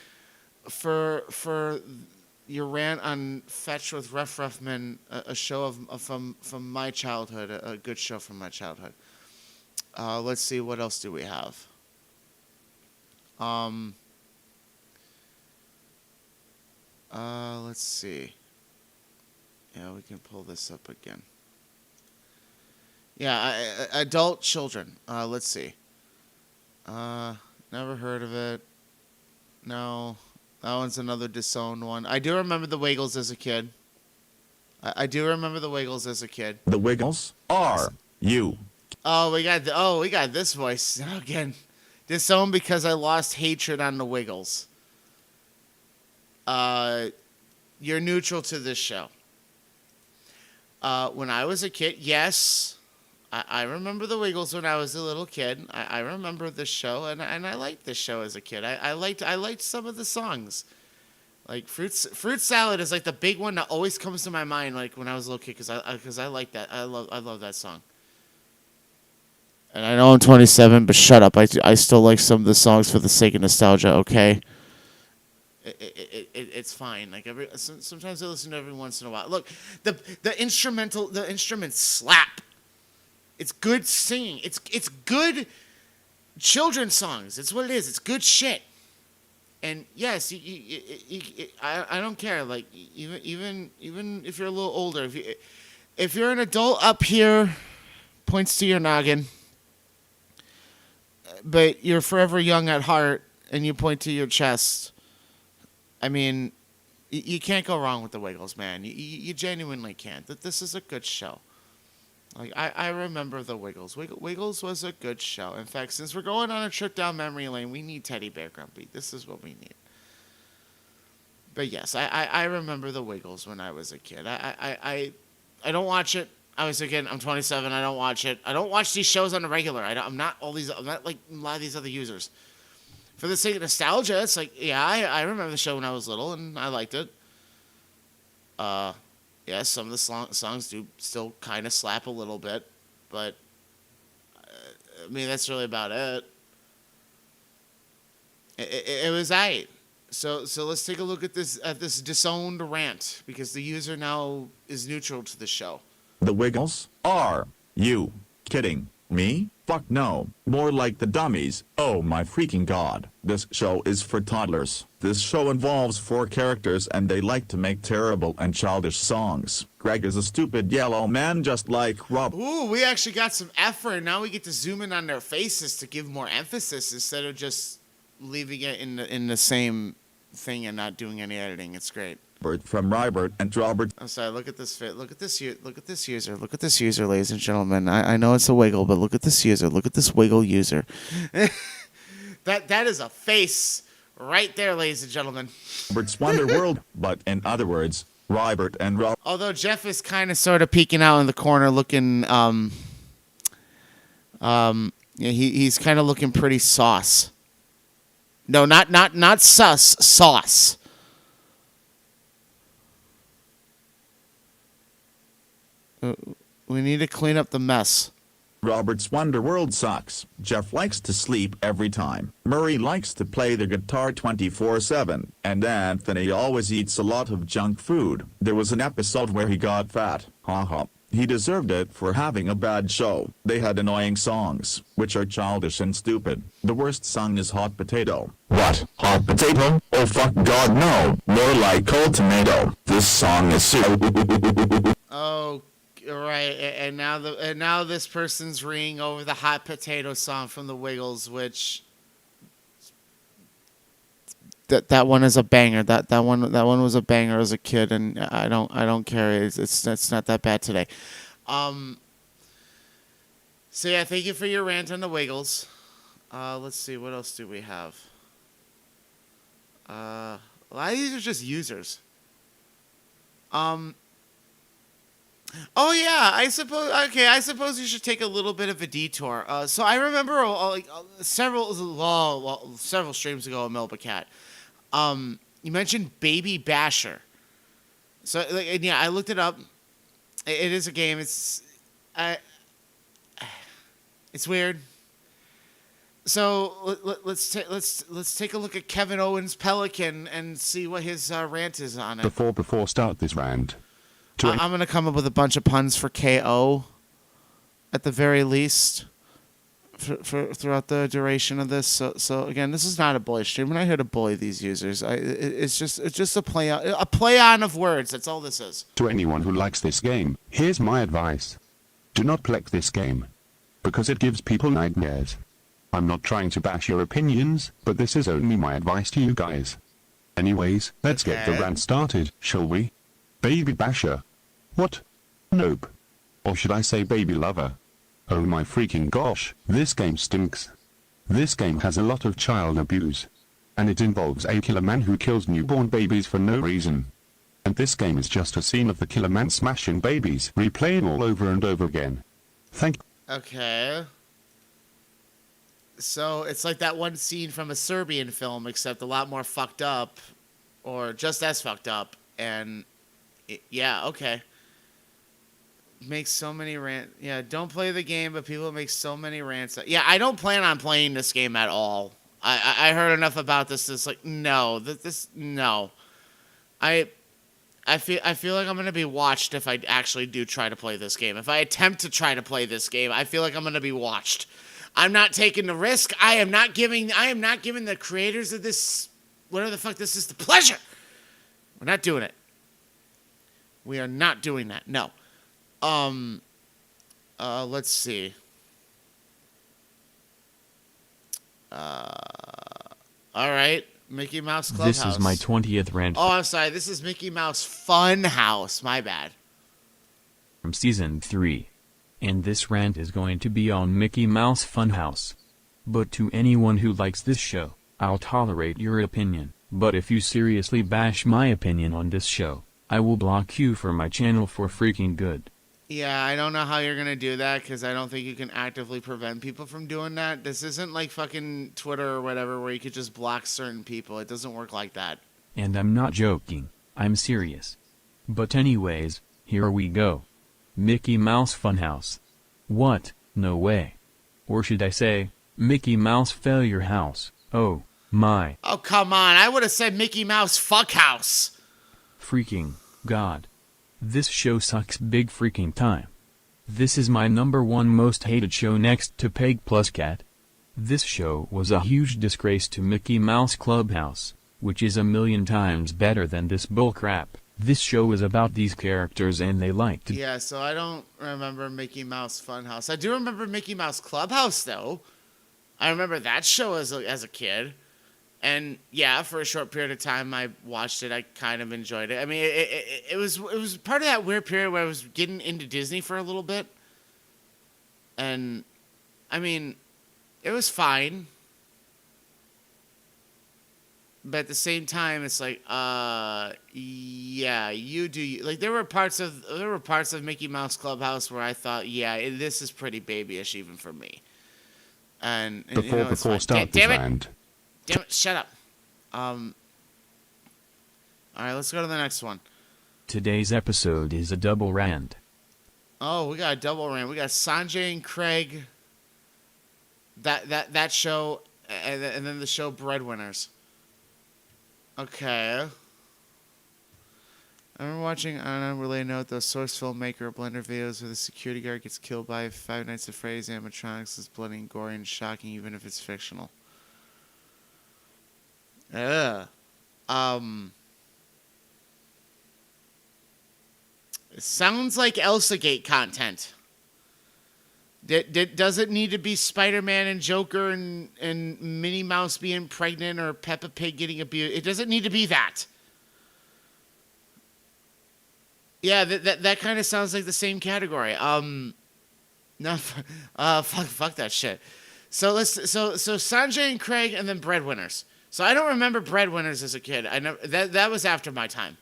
for your rant on Fetch with Ref Ruffman, a show from my childhood, a good show from my childhood. Let's see, what else do we have? Let's see. Yeah, we can pull this up again. Yeah, adult children. Let's see. Never heard of it. No. That one's another disowned one. I do remember the Wiggles as a kid. I do remember the Wiggles as a kid. The Wiggles are you. Oh, we got this voice again. Disowned because I lost hatred on the Wiggles. You're neutral to this show. When I was a kid, yes, I remember the Wiggles when I was a little kid. I remember this show, and I liked this show as a kid. I liked some of the songs. Like Fruit Salad is like the big one that always comes to my mind. Like when I was a little kid, because I like that. I love that song. And I know I'm 27, but shut up. I still like some of the songs for the sake of nostalgia. Okay. It's fine. Like sometimes I listen to every once in a while. Look, the instruments slap. It's good singing. It's good children's songs. It's what it is. It's good shit. And yes, I don't care. Like even if you're a little older, if you're an adult up here, points to your noggin, but you're forever young at heart, and you point to your chest. I mean, you can't go wrong with the Wiggles, man. You genuinely can't. That this is a good show. Like I remember the Wiggles. Wiggles was a good show. In fact, since we're going on a trip down memory lane, we need Teddy Bear Grumpy. This is what we need. But yes, I remember the Wiggles when I was a kid. I don't watch it. I was again. I'm 27. I don't watch it. I don't watch these shows on the regular. I'm not like a lot of these other users. For the sake of nostalgia, it's like I remember the show when I was little and I liked it. Yeah, some of the songs do still kind of slap a little bit, but I mean that's really about it. It was aight. So let's take a look at this disowned rant because the user now is neutral to the show. The Wiggles? Are you kidding me? Fuck no. More like the dummies. Oh my freaking god. This show is for toddlers. This show involves 4 characters and they like to make terrible and childish songs. Greg is a stupid yellow man just like Rob. Ooh, we actually got some effort. Now we get to zoom in on their faces to give more emphasis instead of just leaving it in the same thing and not doing any editing. It's great. From Robert and Robert. I'm sorry. Look at this fit. Look at this user. Look at this user, ladies and gentlemen. I know it's a wiggle, but look at this user. Look at this wiggle user. that is a face right there, ladies and gentlemen. Robert's Wonder World, but in other words, Robert and Rob. Although Jeff is kind of sort of peeking out in the corner, looking he's kind of looking pretty sauce. No, not sus, sauce. We need to clean up the mess. Robert's Wonder World sucks. Jeff likes to sleep every time. Murray likes to play the guitar 24/7. And Anthony always eats a lot of junk food. There was an episode where he got fat. Haha. He deserved it for having a bad show. They had annoying songs, which are childish and stupid. The worst song is Hot Potato. What? Hot Potato? Oh fuck god no. More like Cold Tomato. This song is so... Oh, right. And now this person's ringing over the Hot Potato song from the Wiggles, which that one is a banger. That one was a banger as a kid, and I don't care. It's not that bad today. So yeah, thank you for your rant on the Wiggles. Let's see, what else do we have? A lot of these are just users. Oh yeah, I suppose you should take a little bit of a detour. So I remember several streams ago, Melba Cat. You mentioned Baby Basher. So and yeah, I looked it up. It is a game. It's weird. So let's take a look at Kevin Owens' Pelican and see what his rant is on it. Before start this rant. I'm gonna come up with a bunch of puns for KO, at the very least, for throughout the duration of this. So again, this is not a bully stream. We're not here to bully these users. It's just a play on of words. That's all this is. To anyone who likes this game, here's my advice: do not play this game, because it gives people nightmares. I'm not trying to bash your opinions, but this is only my advice to you guys. Anyways, let's get the rant started, shall we? Baby Basher. What? Nope. Or should I say baby lover? Oh my freaking gosh, this game stinks. This game has a lot of child abuse. And it involves a killer man who kills newborn babies for no reason. And this game is just a scene of the killer man smashing babies, replaying all over and over again. Okay. So it's like that one scene from a Serbian film, except a lot more fucked up, or just as fucked up, and... yeah, okay. Makes so many rants. Yeah, don't play the game, but people make so many rants. Yeah, I don't plan on playing this game at all. I heard enough about this. It's like, no. No. I feel like I'm going to be watched if I actually do try to play this game. If I attempt to try to play this game, I feel like I'm going to be watched. I'm not taking the risk. I am not giving the creators of this, whatever the fuck this is, the pleasure. We're not doing it. We are not doing that. No. Let's see. All right. Mickey Mouse Clubhouse. This is my 20th rant Oh, I'm sorry. This is Mickey Mouse Fun House. My bad. from Season 3. And this rant is going to be on Mickey Mouse Funhouse. But to anyone who likes this show, I'll tolerate your opinion. But if you seriously bash my opinion on this show, I will block you from my channel for freaking good. Yeah, I don't know how you're going to do that because I don't think you can actively prevent people from doing that. This isn't like fucking Twitter or whatever where you could just block certain people. It doesn't work like that. And I'm not joking, I'm serious. But anyways, here we go. Mickey Mouse Funhouse. What? No way. Or should I say, Mickey Mouse Failure House. Oh, my. Oh, come on. I would have said Mickey Mouse Fuckhouse. Freaking God. This show sucks big freaking time. This is my #1 most hated show next to Peg plus Cat. This show was a huge disgrace to Mickey Mouse Clubhouse, which is a million times better than this bullcrap. This show is about these characters and they like to... Yeah, so I don't remember Mickey Mouse Funhouse. I do remember Mickey Mouse Clubhouse, though. I remember that show as a kid. And yeah, for a short period of time, I watched it. I kind of enjoyed it. I mean, it was part of that weird period where I was getting into Disney for a little bit. And, I mean, it was fine. But at the same time, it's like, yeah, you do. Like, there were parts of Mickey Mouse Clubhouse where I thought, yeah, this is pretty babyish even for me. And Before start this rant. Damn it, shut up. All right, let's go to the next one. Today's episode is a double rant. Oh, we got a double rant. We got Sanjay and Craig. That show, and then the show Breadwinners. Okay. I remember watching on an unrelated note those source filmmaker Blender videos where the security guard gets killed by Five Nights at Freddy's animatronics is bloody and gory and shocking even if it's fictional. It sounds like Elsagate content. Does it need to be Spider-Man and Joker and Minnie Mouse being pregnant or Peppa Pig getting abused? It doesn't need to be that. Yeah, that kind of sounds like the same category. No, fuck that shit. So Sanjay and Craig and then Breadwinners. So I don't remember Breadwinners as a kid. I never that was after my time.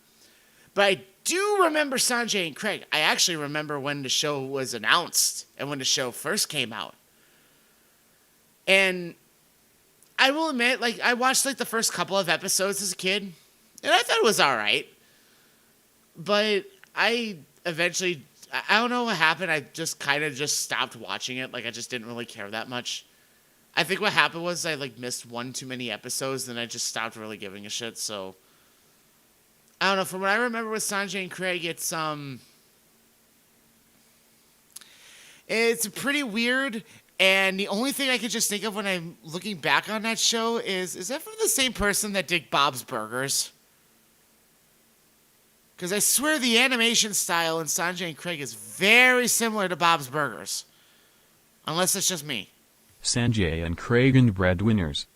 But I do remember Sanjay and Craig. I actually remember when the show was announced and when the show first came out. And I will admit, like, I watched like the first couple of episodes as a kid, and I thought it was all right. But I eventually, I don't know what happened. I just kind of just stopped watching it. Like, I just didn't really care that much. I think what happened was I like missed one too many episodes, then I just stopped really giving a shit. So I don't know. From what I remember with Sanjay and Craig, it's pretty weird. And the only thing I could just think of when I'm looking back on that show is that from the same person that did Bob's Burgers? Because I swear the animation style in Sanjay and Craig is very similar to Bob's Burgers. Unless it's just me. Sanjay and Craig and Breadwinners.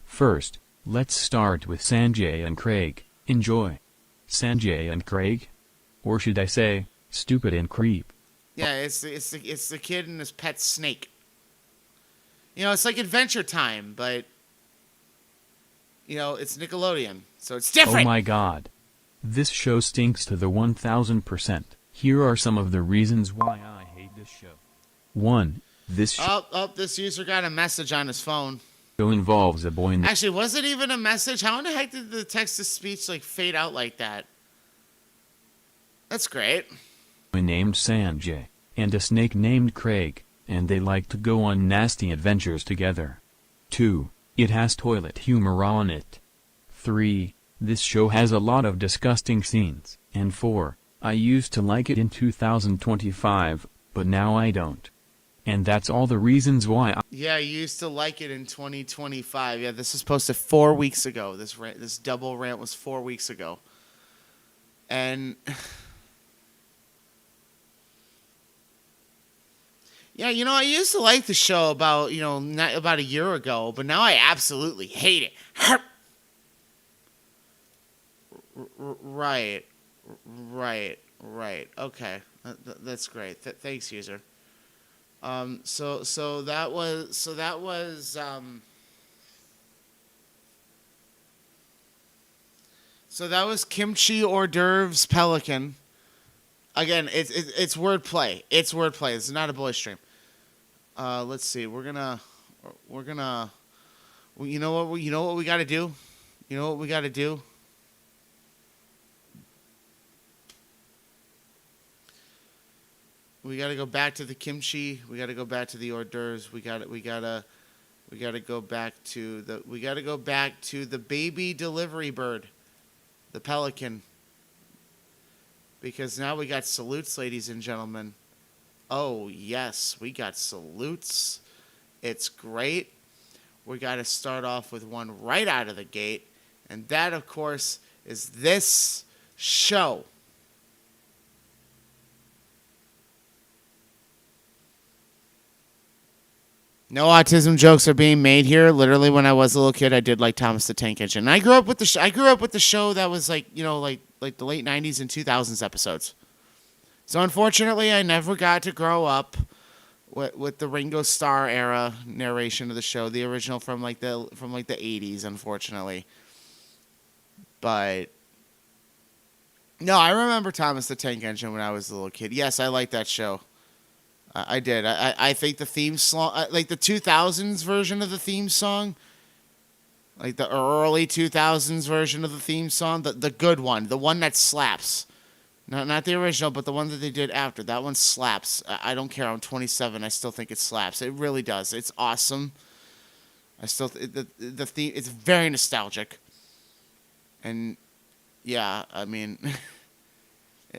First, let's start with Sanjay and Craig. Enjoy. Sanjay and Craig? Or should I say, Stupid and Creep? Yeah, it's the kid and his pet snake. You know, it's like Adventure Time, but you know, it's Nickelodeon, so it's different. Oh my god. This show stinks to the 1000%. Here are some of the reasons why I hate this show. 1. This this user got a message on his phone. Show involves a boy Actually, was it even a message? How in the heck did the text-to-speech like fade out like that? That's great. named Sanjay, and a snake named Craig, and they like to go on nasty adventures together. 2. It has toilet humor on it. 3. This show has a lot of disgusting scenes. And 4. I used to like it in 2025, but now I don't. and that's all the reasons why Yeah, you used to like it in 2025. Yeah, this was posted 4 weeks ago. This double rant was 4 weeks ago. And yeah, I used to like the show about, not about a year ago, but now I absolutely hate it. Right. Okay. That's great. Thanks, user. So that was Kimchi Hors d'oeuvres Pelican. Again, it's wordplay. It's wordplay. It's not a boy stream. Let's see. We're gonna. You know what we got to do. You know what we got to do. We got to go back to the kimchi. We got to go back to the hors d'oeuvres. We got to go back to the baby delivery bird, the pelican. Because now we got salutes, ladies and gentlemen. Oh, yes, we got salutes. It's great. We got to start off with one right out of the gate. And that, of course, is this show. No autism jokes are being made here. Literally, when I was a little kid, I did like Thomas the Tank Engine. And I grew up with the show that was like the late 90s and 2000s episodes. So unfortunately, I never got to grow up with the Ringo Starr era narration of the show, the original from the 80s, unfortunately. But no, I remember Thomas the Tank Engine when I was a little kid. Yes, I liked that show. I did. I think the theme song, like the 2000s version of the theme song, like the early 2000s version of the theme song, the good one, the one that slaps. Not the original, but the one that they did after. That one slaps. I don't care. I'm 27. I still think it slaps. It really does. It's awesome. The theme, it's very nostalgic. And yeah, I mean...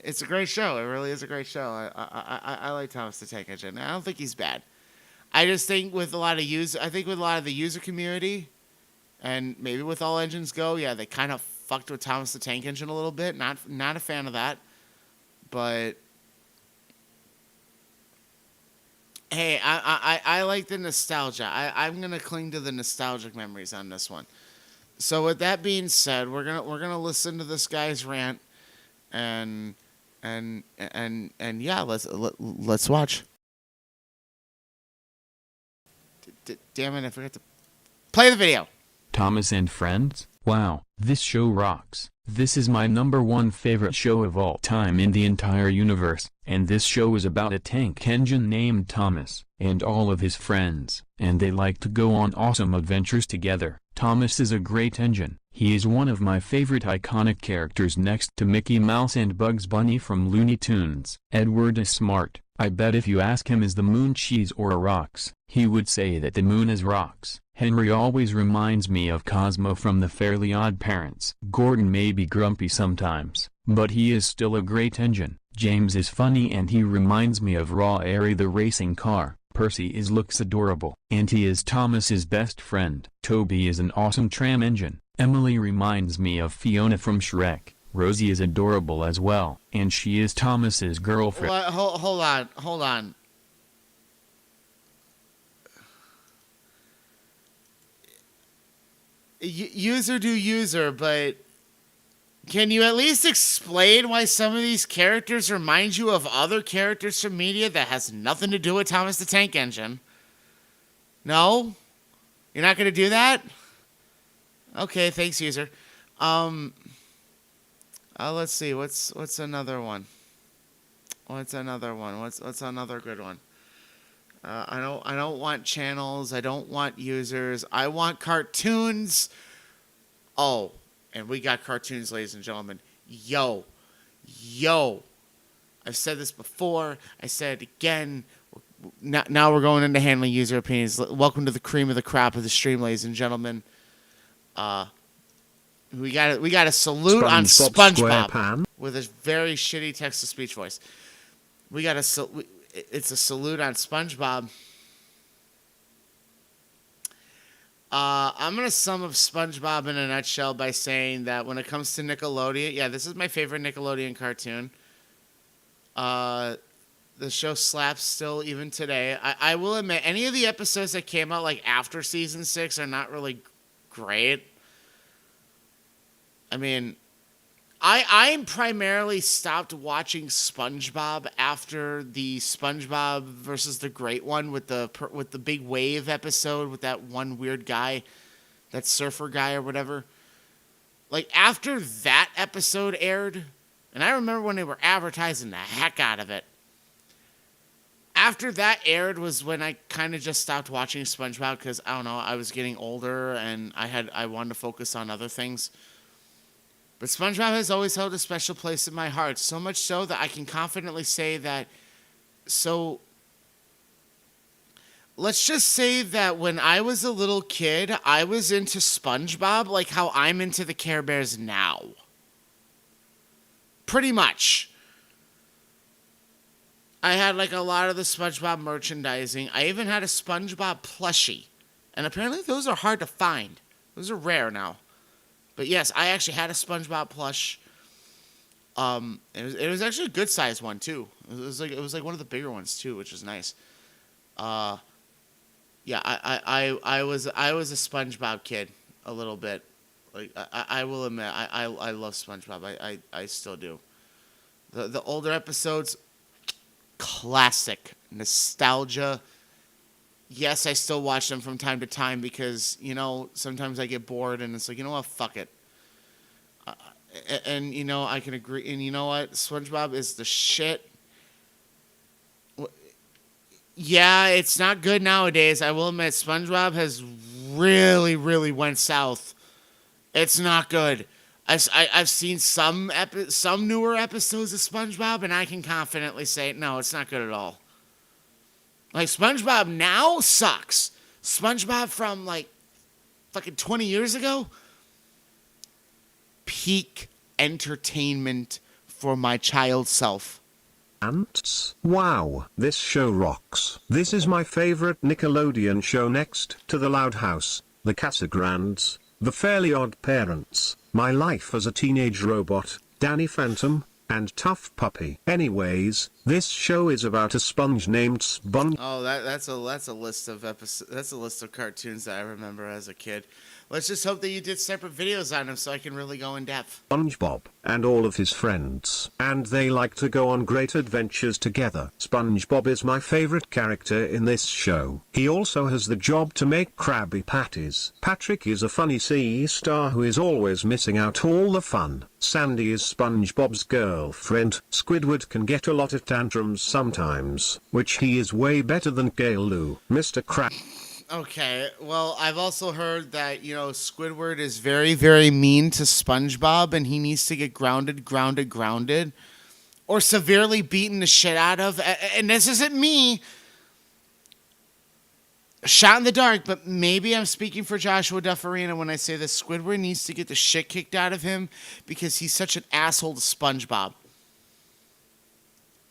It's a great show. It really is a great show. I like Thomas the Tank Engine. I don't think he's bad. I just think with a lot of the user community, and maybe with All Engines Go, yeah, they kind of fucked with Thomas the Tank Engine a little bit. Not a fan of that. But hey, I like the nostalgia. I'm gonna cling to the nostalgic memories on this one. So with that being said, we're gonna listen to this guy's rant. And yeah, let's watch. Damn it, I forgot to play the video. Thomas and Friends? Wow, this show rocks. This is my #1 favorite show of all time in the entire universe, and this show is about a tank engine named Thomas, and all of his friends, and they like to go on awesome adventures together. Thomas is a great engine. He is one of my favorite iconic characters next to Mickey Mouse and Bugs Bunny from Looney Tunes. Edward is smart. I bet if you ask him is the moon cheese or rocks, he would say that the moon is rocks. Henry always reminds me of Cosmo from the Fairly Odd Parents. Gordon may be grumpy sometimes, but he is still a great engine. James is funny and he reminds me of Raw Airy the racing car. Percy looks adorable, and he is Thomas's best friend. Toby is an awesome tram engine. Emily reminds me of Fiona from Shrek. Rosie is adorable as well, and she is Thomas's girlfriend. Hold on. User, but can you at least explain why some of these characters remind you of other characters from media that has nothing to do with Thomas the Tank Engine? No? You're not going to do that? Okay, thanks, user. Let's see. What's another one? What's another good one? I don't want channels. I don't want users. I want cartoons. Oh, and we got cartoons, ladies and gentlemen. Yo. I've said this before. I said it again. Now we're going into handling user opinions. Welcome to the cream of the crop of the stream, ladies and gentlemen. We got a salute on SpongeBob with a very shitty text-to-speech voice. We got a it's a salute on SpongeBob. I'm going to sum up SpongeBob in a nutshell by saying that when it comes to Nickelodeon, yeah, this is my favorite Nickelodeon cartoon. The show slaps still even today. I will admit, any of the episodes that came out like after season 6 are not really great. I mean, I primarily stopped watching SpongeBob after the SpongeBob versus the Great One with the big wave episode with that one weird guy, that surfer guy or whatever. Like after that episode aired, and I remember when they were advertising the heck out of it. After that aired was when I kind of just stopped watching SpongeBob because I don't know, I was getting older and I wanted to focus on other things. But SpongeBob has always held a special place in my heart, so much so that I can confidently say that. So, let's just say that when I was a little kid, I was into SpongeBob like how I'm into the Care Bears now. Pretty much. I had like a lot of the SpongeBob merchandising. I even had a SpongeBob plushie. And apparently those are hard to find. Those are rare now. But yes, I actually had a SpongeBob plush. It was actually a good sized one too. It was like one of the bigger ones too, which was nice. Yeah, I was a SpongeBob kid a little bit. Like I will admit I love SpongeBob. I still do. The older episodes, classic nostalgia. Yes, I still watch them from time to time because, you know, sometimes I get bored and it's like, you know what, fuck it. And, you know, I can agree. And you know what? SpongeBob is the shit. Yeah, it's not good nowadays. I will admit, SpongeBob has really, really went south. It's not good. I've seen some newer episodes of SpongeBob, and I can confidently say, no, it's not good at all. Like, SpongeBob now sucks. SpongeBob from, like, fucking 20 years ago? Peak entertainment for my child self. Ants? Wow, this show rocks. This is my favorite Nickelodeon show next to The Loud House, The Casagrands, The Fairly Odd Parents, My Life as a Teenage Robot, Danny Phantom, and Tough Puppy. Anyways, this show is about a sponge named Sponge. Oh, that's a list of episodes. That's a list of cartoons that I remember as a kid. Let's just hope that you did separate videos on them so I can really go in depth. SpongeBob and all of his friends, and they like to go on great adventures together. SpongeBob is my favorite character in this show. He also has the job to make Krabby Patties. Patrick is a funny sea star who is always missing out all the fun. Sandy is SpongeBob's girlfriend. Squidward can get a lot of tantrums sometimes, which he is way better than Gail Lou. Mr. Okay, well, I've also heard that, you know, Squidward is very, very mean to SpongeBob and he needs to get grounded, or severely beaten the shit out of. And this isn't me shot in the dark, but maybe I'm speaking for Joshua Dufferina when I say that Squidward needs to get the shit kicked out of him because he's such an asshole to SpongeBob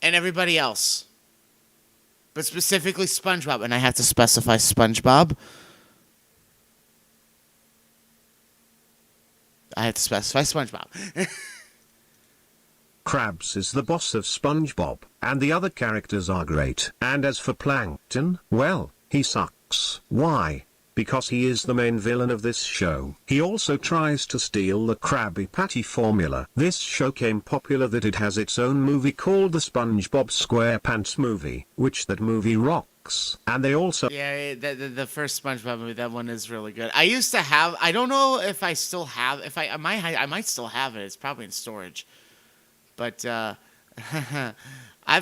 and everybody else. But specifically SpongeBob, and I have to specify SpongeBob. I have to specify SpongeBob. Krabs is the boss of SpongeBob, and the other characters are great. And as for Plankton, well, he sucks. Why? Because he is the main villain of this show. He also tries to steal the Krabby Patty formula. This show came popular that it has its own movie called the SpongeBob SquarePants movie, which that movie rocks. And they also... Yeah, the first SpongeBob movie, that one is really good. I used to have... I don't know if I still have... I might still have it. It's probably in storage. But I've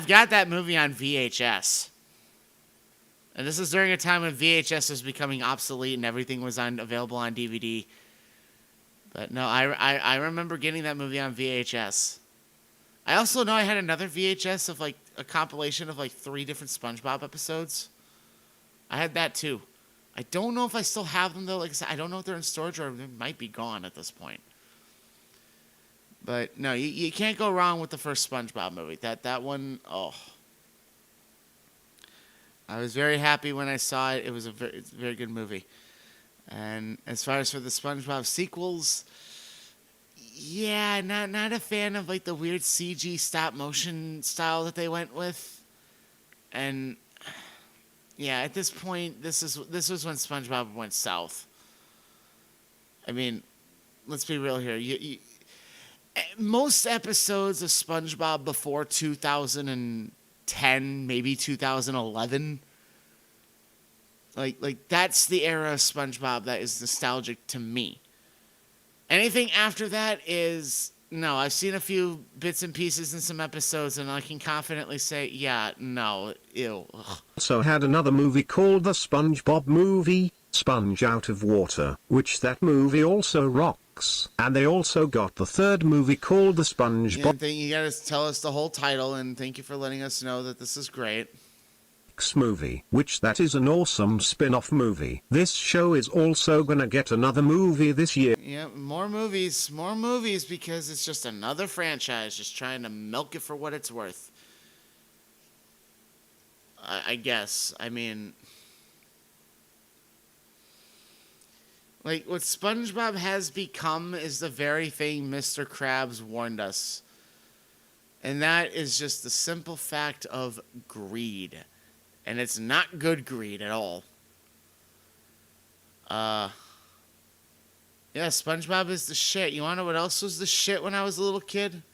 got that movie on VHS. And this is during a time when VHS was becoming obsolete and everything was available on DVD. But no, I remember getting that movie on VHS. I also know I had another VHS of like a compilation of like 3 different SpongeBob episodes. I had that too. I don't know if I still have them though. Like I said, I don't know if they're in storage or they might be gone at this point. But no, you can't go wrong with the first SpongeBob movie. That one, oh. I was very happy when I saw it. It was it's a very good movie. And as far as for the SpongeBob sequels, yeah, not a fan of like the weird CG stop motion style that they went with. And yeah, at this point, this was when SpongeBob went south. I mean, let's be real here. Most episodes of SpongeBob before 2010, maybe 2011, like that's the era of SpongeBob that is nostalgic to me. Anything after that is no. I've seen a few bits and pieces in some episodes, and I can confidently say, yeah, no, ew. Ugh. Also had another movie called The SpongeBob Movie, Sponge Out of Water, which that movie also rocks. And they also got the third movie called The SpongeBob You gotta tell us the whole title, and thank you for letting us know that this is great. Movie, which that is an awesome spin-off movie. This show is also gonna get another movie this year. Yeah, more movies, because it's just another franchise just trying to milk it for what it's worth. I guess. I mean, like, what SpongeBob has become is the very thing Mr. Krabs warned us. And that is just the simple fact of greed. And it's not good greed at all. Yeah, SpongeBob is the shit. You wanna know what else was the shit when I was a little kid?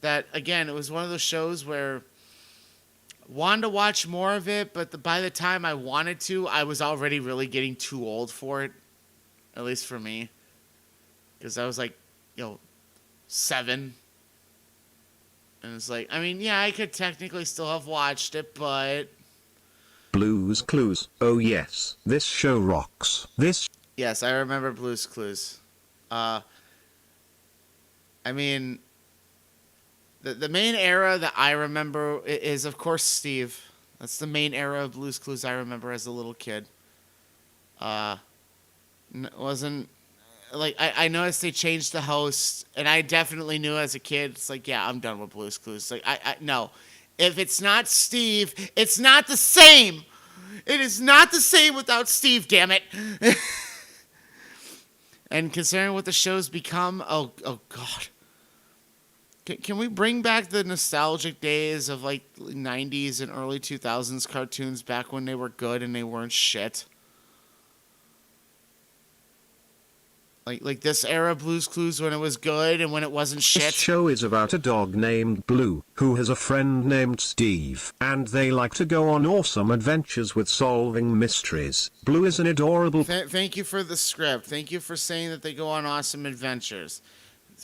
That, again, it was one of those shows where I wanted to watch more of it, but by the time I wanted to, I was already really getting too old for it. At least for me. Because I was like, 7. And it's like, I mean, yeah, I could technically still have watched it, but... Blue's Clues. Oh yes, this show rocks. Yes, I remember Blue's Clues. I mean, the main era that I remember is, of course, Steve. That's the main era of Blue's Clues I remember as a little kid. Wasn't... Like, I noticed they changed the host, and I definitely knew as a kid, it's like, yeah, I'm done with Blue's Clues. Like, no. If it's not Steve, it's not the same. It is not the same without Steve, damn it. And considering what the show's become, oh God. Can we bring back the nostalgic days of, like, 90s and early 2000s cartoons back when they were good and they weren't shit? Like this era of Blue's Clues when it was good and when it wasn't shit. This show is about a dog named Blue, who has a friend named Steve, and they like to go on awesome adventures with solving mysteries. Blue is an adorable... Thank you for the script. Thank you for saying that they go on awesome adventures.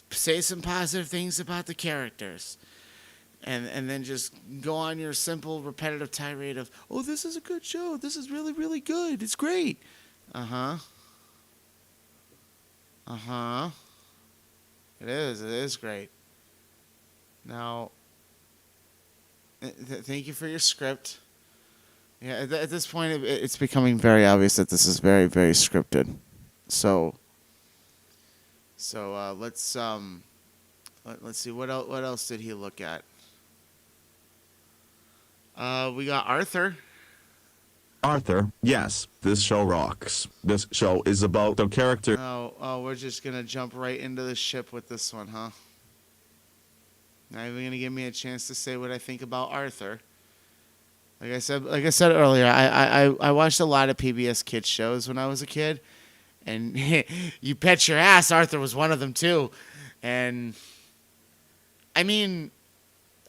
Say some positive things about the characters. And then just go on your simple, repetitive tirade of, oh, this is a good show. This is really, really good. It's great. Uh-huh. It is great. Now, thank you for your script. Yeah, at this point, it's becoming very obvious that this is very, very scripted. So let's see what else did he look at? We got Arthur. Arthur, yes, this show rocks. This show is about the character. Oh, we're just gonna jump right into the ship with this one, huh? Not even gonna give me a chance to say what I think about Arthur. Like I said earlier, I watched a lot of PBS kids shows when I was a kid, and you bet your ass Arthur was one of them too. And I mean,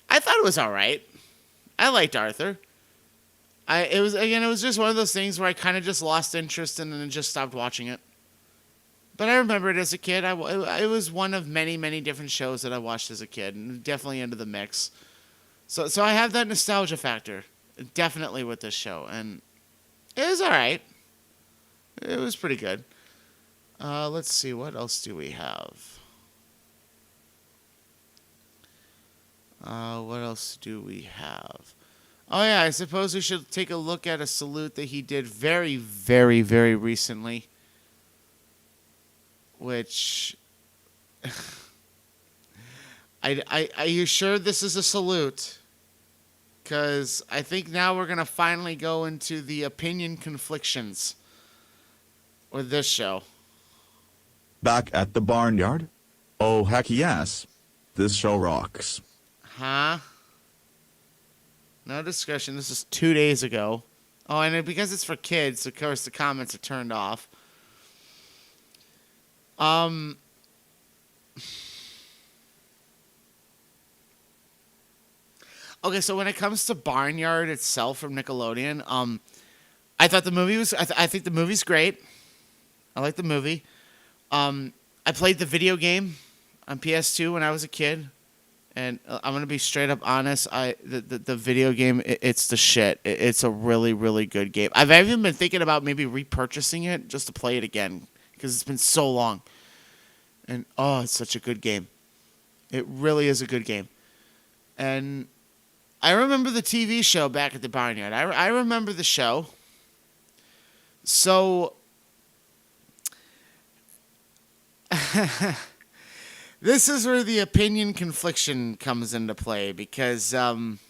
I thought it was all right. I liked Arthur. It was just one of those things where I kind of just lost interest and then just stopped watching it. But I remember it as a kid. It was one of many, many different shows that I watched as a kid, and definitely into the mix. So I have that nostalgia factor, definitely with this show, and it was all right. It was pretty good. Let's see, what else do we have? What else do we have? Oh, yeah, I suppose we should take a look at a salute that he did very, very, very recently. Which... are you sure this is a salute? because I think now we're gonna finally go into the opinion conflictions with this show. Back at the barnyard? Oh heck yes. This show rocks. Huh? No discussion. This is 2 days ago. Oh, and because it's for kids, of course, the comments are turned off. Okay, so when it comes to Barnyard itself from Nickelodeon, I thought the movie was. I think the movie's great. I like the movie. I played the video game on PS2 when I was a kid, and I'm gonna be straight up honest. The video game, it's the shit. It's a really, really good game. I've even been thinking about maybe repurchasing it just to play it again because it's been so long. And oh, it's such a good game. It really is a good game. And I remember the TV show Back at the Barnyard. I remember the show. So this is where the opinion confliction comes into play because Back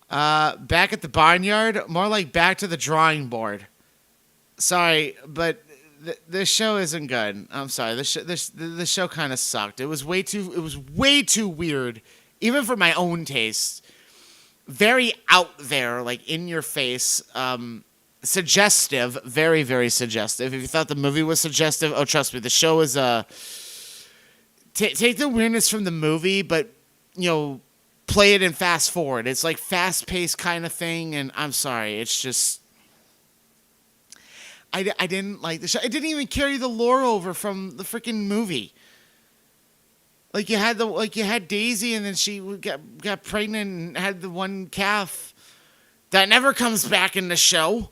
at the Barnyard, more like Back to the Drawing Board. Sorry, but this show isn't good. I'm sorry. This show kind of sucked. It was way too weird, even for my own taste. Very out there, like in your face. Suggestive, very, very suggestive. If you thought the movie was suggestive, oh, trust me, the show is take the weirdness from the movie, but play it and fast forward. It's like fast paced kind of thing, and I'm sorry, it's just I didn't like the show. It didn't even carry the lore over from the freaking movie. Like you had Daisy, and then she got pregnant and had the one calf that never comes back in the show.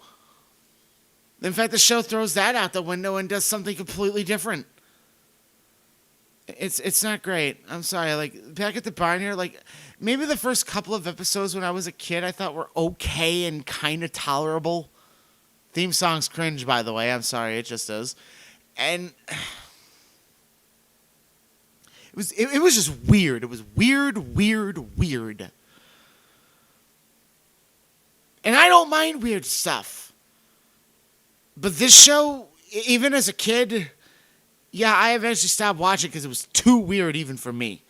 In fact, the show throws that out the window and does something completely different. It's not great. I'm sorry. Like Back at the Barnyard, like maybe the first couple of episodes when I was a kid, I thought were okay and kind of tolerable. Theme song's cringe, by the way. I'm sorry, it just is. And it was just weird. It was weird. And I don't mind weird stuff. But this show, even as a kid, yeah, I eventually stopped watching because it was too weird even for me.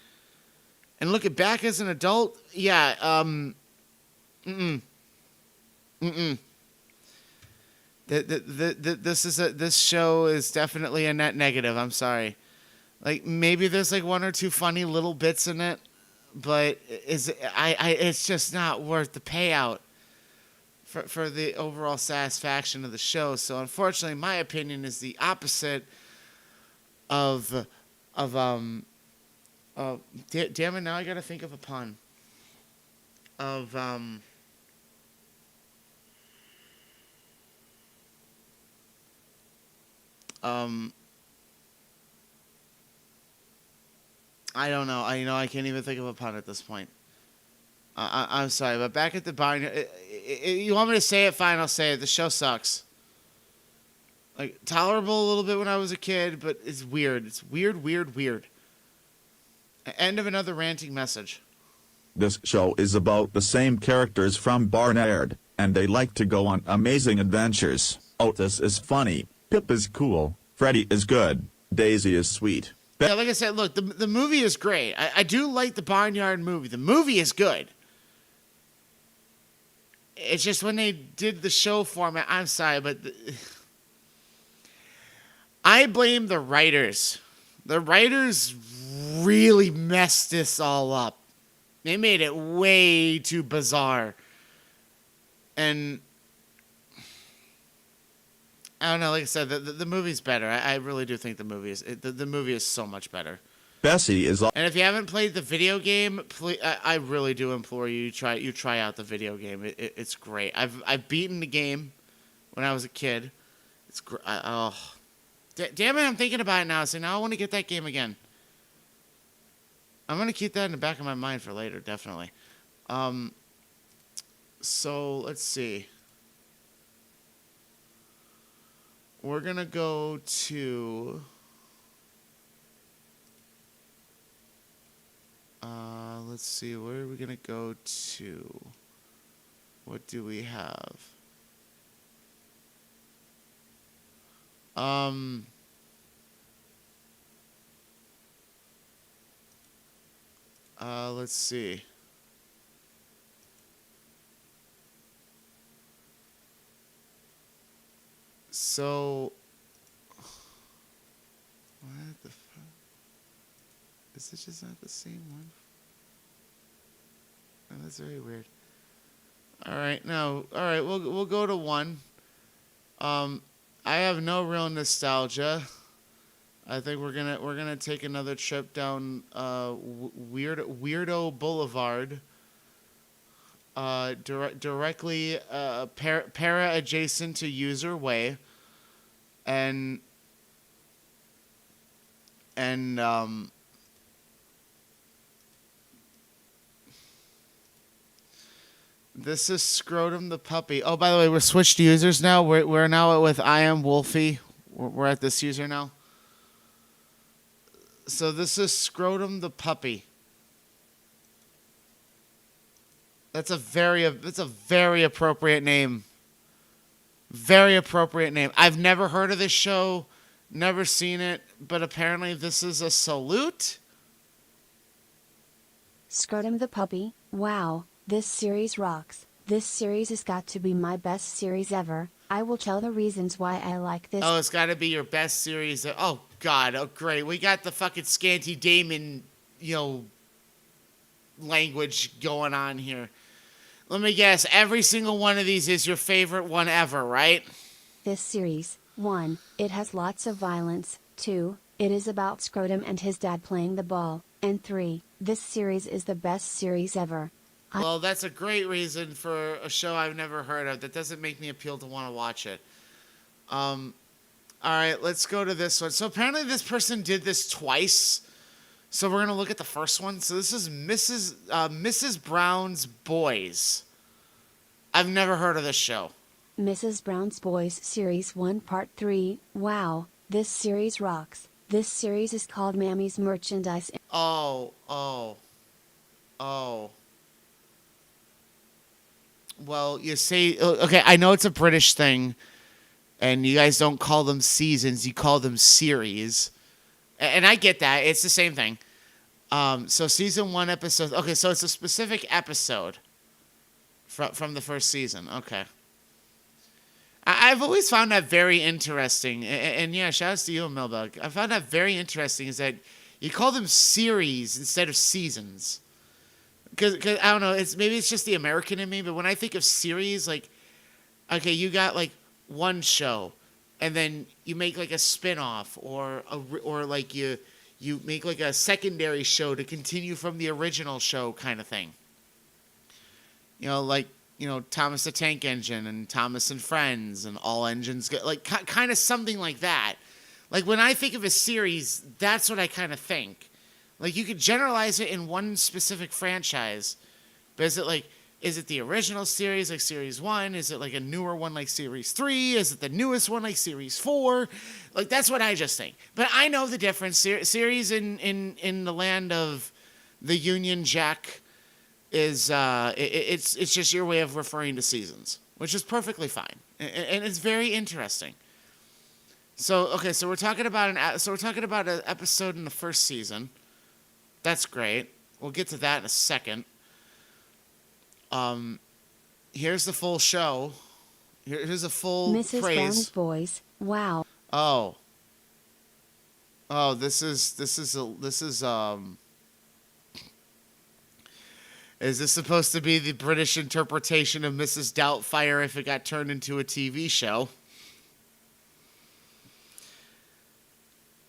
And looking back as an adult, yeah, This show is definitely a net negative. I'm sorry. Like maybe there's like one or two funny little bits in it, but it's just not worth the payout for the overall satisfaction of the show. So unfortunately, my opinion is the opposite of damn it, now I gotta think of a pun. I don't know. I can't even think of a pun at this point. I'm sorry, but Back at the Barnyard. You want me to say it? Fine, I'll say it. The show sucks. Like tolerable a little bit when I was a kid, but it's weird. It's weird. End of another ranting message. This show is about the same characters from Barnyard, and they like to go on amazing adventures. Otis is funny, Pip is cool, Freddy is good, Daisy is sweet. Yeah, like I said, look, the movie is great. I do like the Barnyard movie. The movie is good. It's just when they did the show format, I'm sorry, but I blame the writers. The writers really messed this all up. They made it way too bizarre. And I don't know, like I said, the movie's better. I really do think the movie is so much better. Bessie is And if you haven't played the video game, please, I really do implore you try out the video game. It's great. I've beaten the game when I was a kid. It's great. Damn it! I'm thinking about it now. So now I want to get that game again. I'm gonna keep that in the back of my mind for later, definitely. So let's see. We're gonna go to. Let's see. Where are we gonna go to? What do we have? Let's see. So, what the fuck? Is it just not the same one? Oh, that's very weird. All right, no. All right, we'll go to one. I have no real nostalgia. I think we're gonna take another trip down Weirdo Boulevard. Directly para adjacent to User Way, and this is Scrotum the puppy. Oh, by the way, we're switched users now. We're now with I am Wolfie. We're at this user now. So this is Scrotum the puppy. That's a very appropriate name. Very appropriate name. I've never heard of this show, never seen it, but apparently this is a salute. Scrotum the puppy. Wow, this series rocks. This series has got to be my best series ever. I will tell the reasons why I like this. Oh, it's got to be your best series. Oh, God. Oh, great. We got the fucking Scanty Damon, language going on here. Let me guess. Every single one of these is your favorite one ever, right? This series. 1. It has lots of violence. 2. It is about Scrotum and his dad playing the ball. And 3. This series is the best series ever. Well, that's a great reason for a show I've never heard of. That doesn't make me appeal to want to watch it. All right, let's go to this one. So apparently this person did this twice. So we're going to look at the first one. So this is Mrs. Brown's Boys. I've never heard of this show. Mrs. Brown's Boys Series 1 Part 3. Wow, this series rocks. This series is called Mammy's Merchandise. Oh. Well, you say, okay, I know it's a British thing, and you guys don't call them seasons, you call them series. And I get that, it's the same thing. So season 1 episode, okay, so it's a specific episode from the first season, okay. I've always found that very interesting, and yeah, shout outs to you, Melbug. I found that very interesting is that you call them series instead of seasons. Because I don't know, maybe it's just the American in me, but when I think of series, like, okay, you got like one show, and then you make like a spin-off, or like you make like a secondary show to continue from the original show kind of thing. Like, Thomas the Tank Engine and Thomas and Friends and All Engines Go, like kind of something like that. Like when I think of a series, that's what I kind of think. Like you could generalize it in one specific franchise, but is it the original series like Series 1? Is it like a newer one like Series 3? Is it the newest one like Series 4? Like that's what I just think. But I know the difference. Series in the land of the Union Jack is it's just your way of referring to seasons, which is perfectly fine, and it's very interesting. So okay, so we're talking about an episode in the first season. That's great. We'll get to that in a second. Here's the full show. Here's a full Mrs. praise. Brown's Boys. Wow. Oh, this is is this supposed to be the British interpretation of Mrs. Doubtfire if it got turned into a TV show?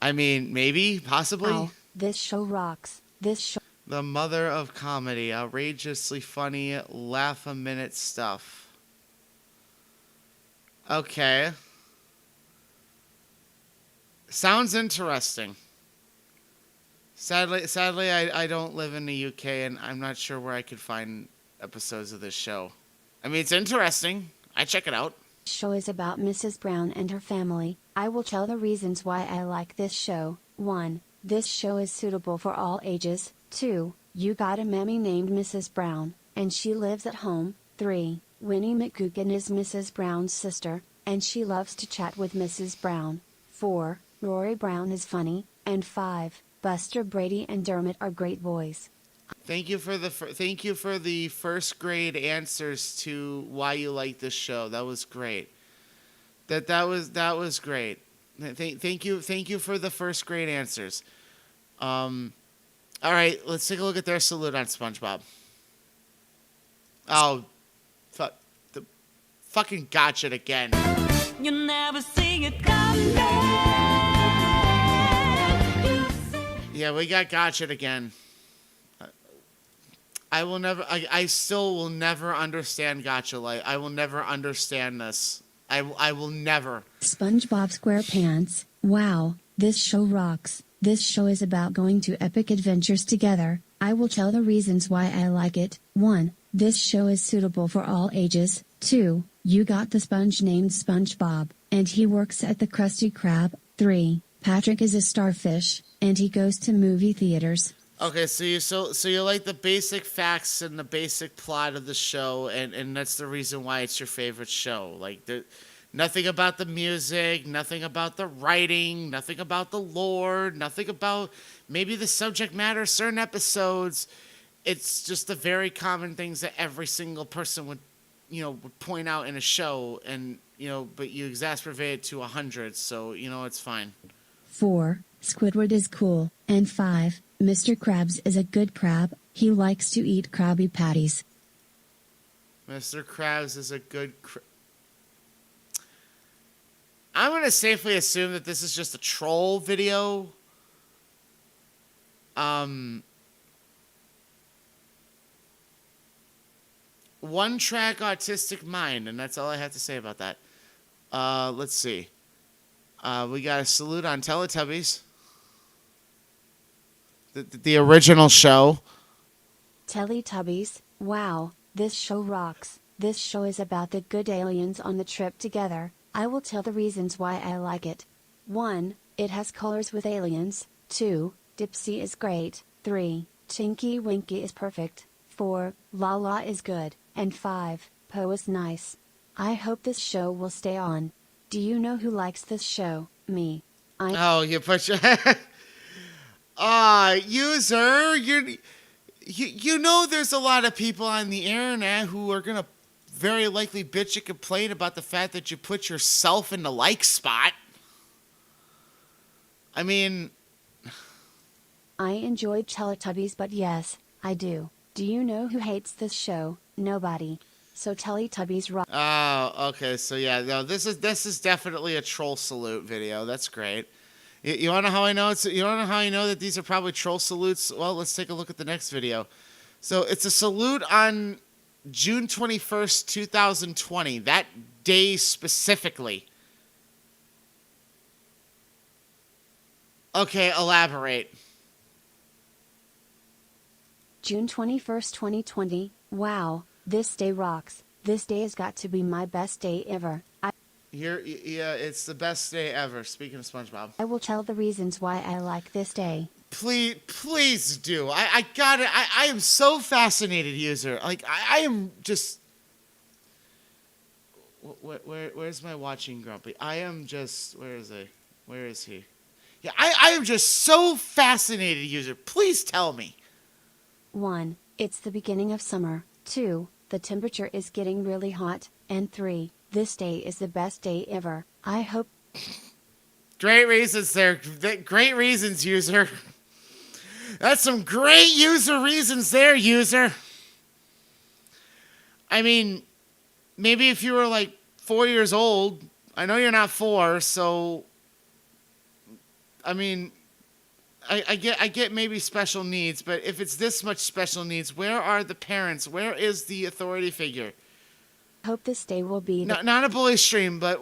I mean, maybe, possibly. Wow, this show rocks. This show. The mother of comedy, outrageously funny, laugh-a-minute stuff. Okay. Sounds interesting. Sadly, I don't live in the UK, and I'm not sure where I could find episodes of this show. I mean, it's interesting. I check it out. Show is about Mrs. Brown and her family. I will tell the reasons why I like this show. 1. This show is suitable for all ages. 2. You got a mammy named Mrs. Brown, and she lives at home. 3. Winnie McGugan is Mrs. Brown's sister, and she loves to chat with Mrs. Brown. 4. Rory Brown is funny, and 5. Buster Brady and Dermot are great boys. Thank you for the first grade answers to why you like this show. That was great. That was great. Thank you for the first grade answers. All right, let's take a look at their salute on SpongeBob. Oh, the fucking gotcha again. You never see it coming. Yeah, we got gotcha again. I still will never understand gotcha light. I will never understand this. I will never. SpongeBob SquarePants, wow, this show rocks. This show is about going to epic adventures together. I will tell the reasons why I like it. 1. This show is suitable for all ages. 2. You got the sponge named SpongeBob, and he works at the Krusty Krab. 3. Patrick is a starfish, and he goes to movie theaters. Okay, so you like the basic facts and the basic plot of the show, and that's the reason why it's your favorite show. Like, nothing about the music, nothing about the writing, nothing about the lore, nothing about maybe the subject matter of certain episodes. It's just the very common things that every single person would point out in a show, and but you exacerbate it to 100, so it's fine. 4. Squidward is cool, and 5. Mr. Krabs is a good crab. He likes to eat Krabby Patties. Mr. Krabs is a good I'm going to safely assume that this is just a troll video. One track autistic mind, and that's all I have to say about that. Let's see. We got a salute on Teletubbies. The original show. Teletubbies, wow, this show rocks. This show is about the good aliens on the trip together. I will tell the reasons why I like it. 1. It has colors with aliens. 2. Dipsy is great. 3. Tinky Winky is perfect. 4. Lala is good. And 5. Poe is nice. I hope this show will stay on. Do you know who likes this show? Me. Oh, you put your... user, you know there's a lot of people on the internet who are going to very likely bitch and complain about the fact that you put yourself in the like spot. I mean... I enjoyed Teletubbies, but yes, I do. Do you know who hates this show? Nobody. So Teletubbies rock. Oh, okay, so yeah, no, this is definitely a troll salute video. That's great. You want to know how I know you want to know how I know that these are probably troll salutes? Well, let's take a look at the next video. So it's a salute on June 21st, 2020. That day specifically. Okay, elaborate. June 21st, 2020. Wow, this day rocks. This day has got to be my best day ever. Yeah, it's the best day ever. Speaking of SpongeBob. I will tell the reasons why I like this day. Please do. I got it. I am so fascinated, user. Like, I am just... Where's my watching Grumpy? I am just... Where is he? Yeah, I am just so fascinated, user. Please tell me. 1. It's the beginning of summer. 2. The temperature is getting really hot. And 3. This day is the best day ever. I hope... Great reasons there. Great reasons, user. That's some great user reasons there, user. I mean, maybe if you were like 4 years old, I know you're not 4, so... I mean, I get maybe special needs, but if it's this much special needs, where are the parents? Where is the authority figure? Hope this day will be not a bully stream, but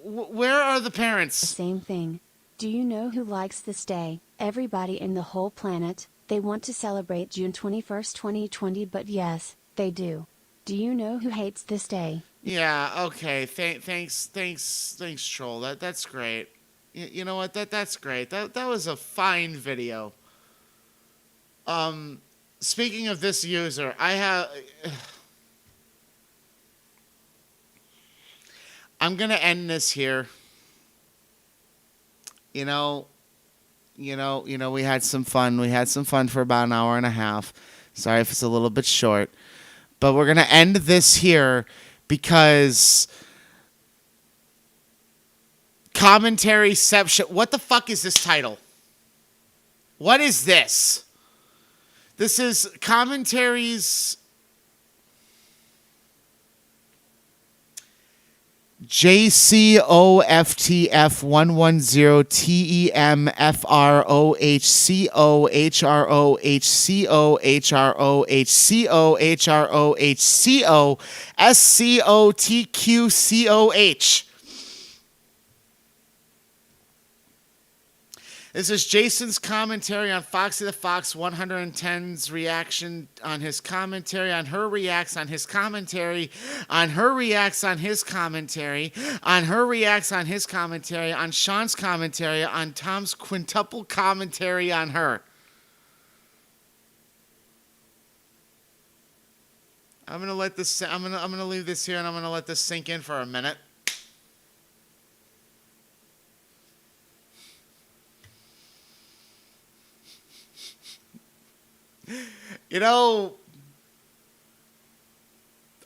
where are the parents? The same thing. Do you know who likes this day? Everybody in the whole planet. They want to celebrate June 21st, 2020, but yes, they do. Do you know who hates this day? Yeah, okay. Thanks, troll. That's great. You know what? That's great. That was a fine video. speaking of this user, I'm gonna end this here. We had some fun. We had some fun for about an hour and a half. Sorry if it's a little bit short, but we're gonna end this here because commentary-ception. What the fuck is this title? What is this? This is commentaries. JCOFTF110TEMFROHCOHROHCOHCOHROHCOSCOTQCOH. This is Jason's commentary on Foxy the Fox 110's reaction on his commentary, on her reacts on his commentary, on her reacts on his commentary, on her reacts on his commentary, on Sean's commentary, on Tom's quintuple commentary on her. I'm gonna let this. I'm gonna leave this here, and I'm gonna let this sink in for a minute.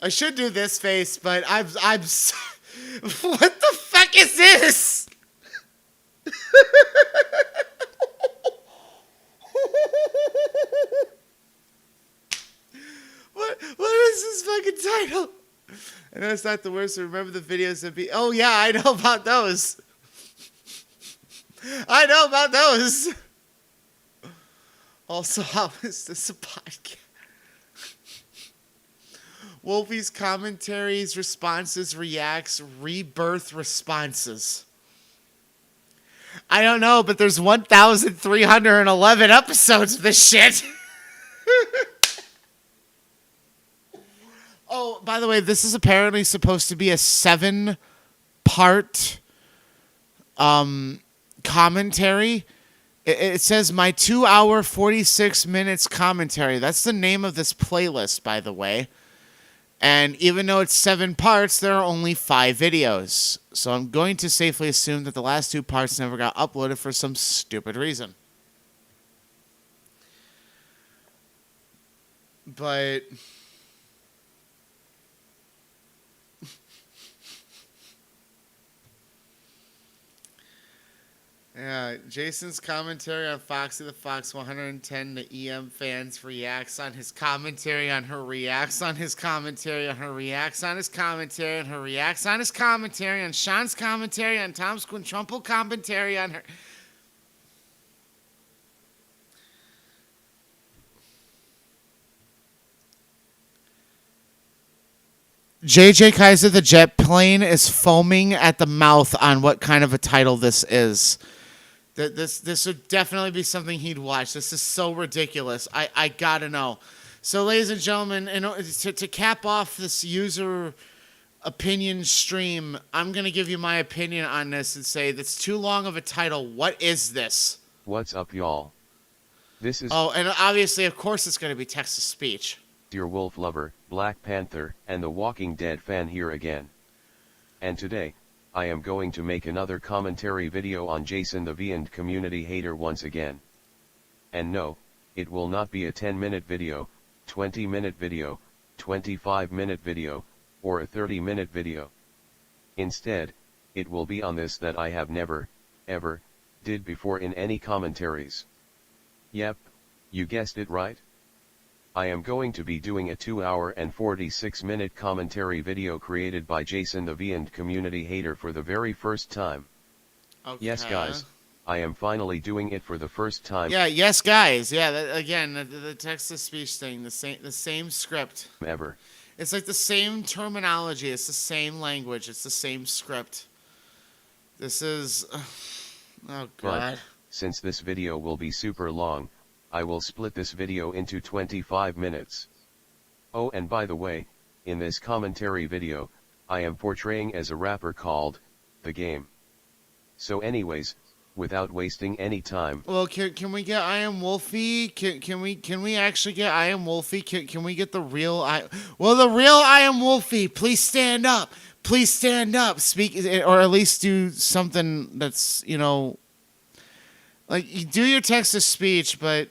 I should do this face, but I'm what the fuck is this? What is this fucking title? I know it's not the worst, but remember the videos that be... Oh yeah, I know about those. I know about those. Also, how is this a podcast? Wolfie's commentaries, responses, reacts, rebirth responses. I don't know, but there's 1,311 episodes of this shit. Oh, by the way, this is apparently supposed to be a 7-part commentary. It says my 2 hour 46 minutes commentary. That's the name of this playlist, by the way. And even though it's 7 parts, there are only 5 videos. So I'm going to safely assume that the last 2 parts never got uploaded for some stupid reason. But... yeah, Jason's commentary on Foxy the Fox 110 to EM fans reacts on his commentary on her reacts on his commentary on her reacts on his commentary on her reacts on his commentary on Sean's commentary on Tom's quintuple commentary on her. JJ Kaiser the jet plane is foaming at the mouth on what kind of a title this is. This would definitely be something he'd watch. This is so ridiculous. I gotta know. So, ladies and gentlemen, to cap off this user opinion stream, I'm gonna give you my opinion on this and say that's too long of a title. What is this? What's up, y'all? This is... Oh, and obviously, of course, it's gonna be text to speech. Your wolf lover, Black Panther, and the Walking Dead fan here again. And today, I am going to make another commentary video on Jason the V and community hater once again. And no, it will not be a 10-minute video, 20-minute video, 25-minute video, or a 30-minute video. Instead, it will be on this that I have never, ever, did before in any commentaries. Yep, you guessed it right. I am going to be doing a 2 hour and 46-minute commentary video created by Jason the V and community hater for the very first time. Okay. Yes guys, I am finally doing it for the first time. Yeah, yes guys. Yeah, again, the text-to-speech thing, the same script. Ever. It's like the same terminology, it's the same language, it's the same script. This is... oh god. But, since this video will be super long, I will split this video into 25 minutes. Oh, and by the way, in this commentary video, I am portraying as a rapper called The Game. So anyways, without wasting any time. Well, can we get I Am Wolfie? Can we actually get I Am Wolfie? Can we get the real the real I Am Wolfie? Please stand up. Please stand up. Speak, or at least do something that's, like, you do your text to speech, but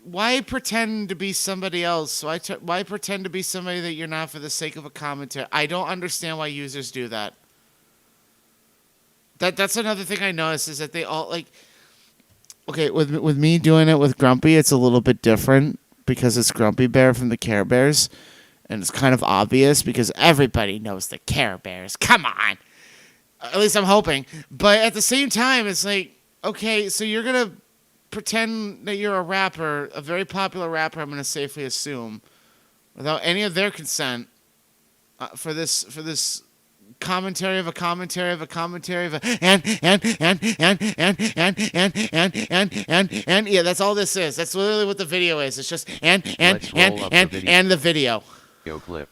why pretend to be somebody else? Why pretend to be somebody that you're not for the sake of a commentary? I don't understand why users do that. That's another thing I noticed is that they all, like, okay, with me doing it with Grumpy, it's a little bit different because it's Grumpy Bear from the Care Bears, and it's kind of obvious because everybody knows the Care Bears. Come on, at least I'm hoping. But at the same time, it's like, okay, so you're gonna pretend that you're a rapper, a very popular rapper, I'm gonna safely assume, without any of their consent, for this commentary of a commentary of a commentary of a and yeah, that's all this is. That's literally what the video is. It's just and the video. Clip.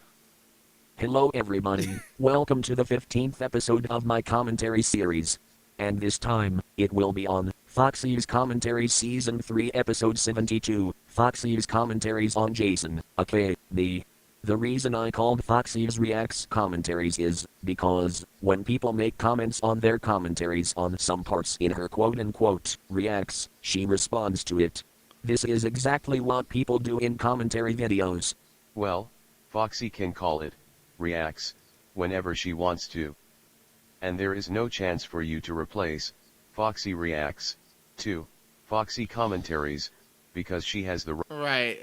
Hello everybody, welcome to the 15th episode of my commentary series. And this time, it will be on Foxy's Commentary Season 3 Episode 72, Foxy's Commentaries on Jason. Okay, the reason I called Foxy's Reacts Commentaries is because when people make comments on their commentaries on some parts in her quote-unquote reacts, she responds to it. This is exactly what people do in commentary videos. Well, Foxy can call it reacts whenever she wants to. And there is no chance for you to replace Foxy Reacts to Foxy Commentaries because she has the right.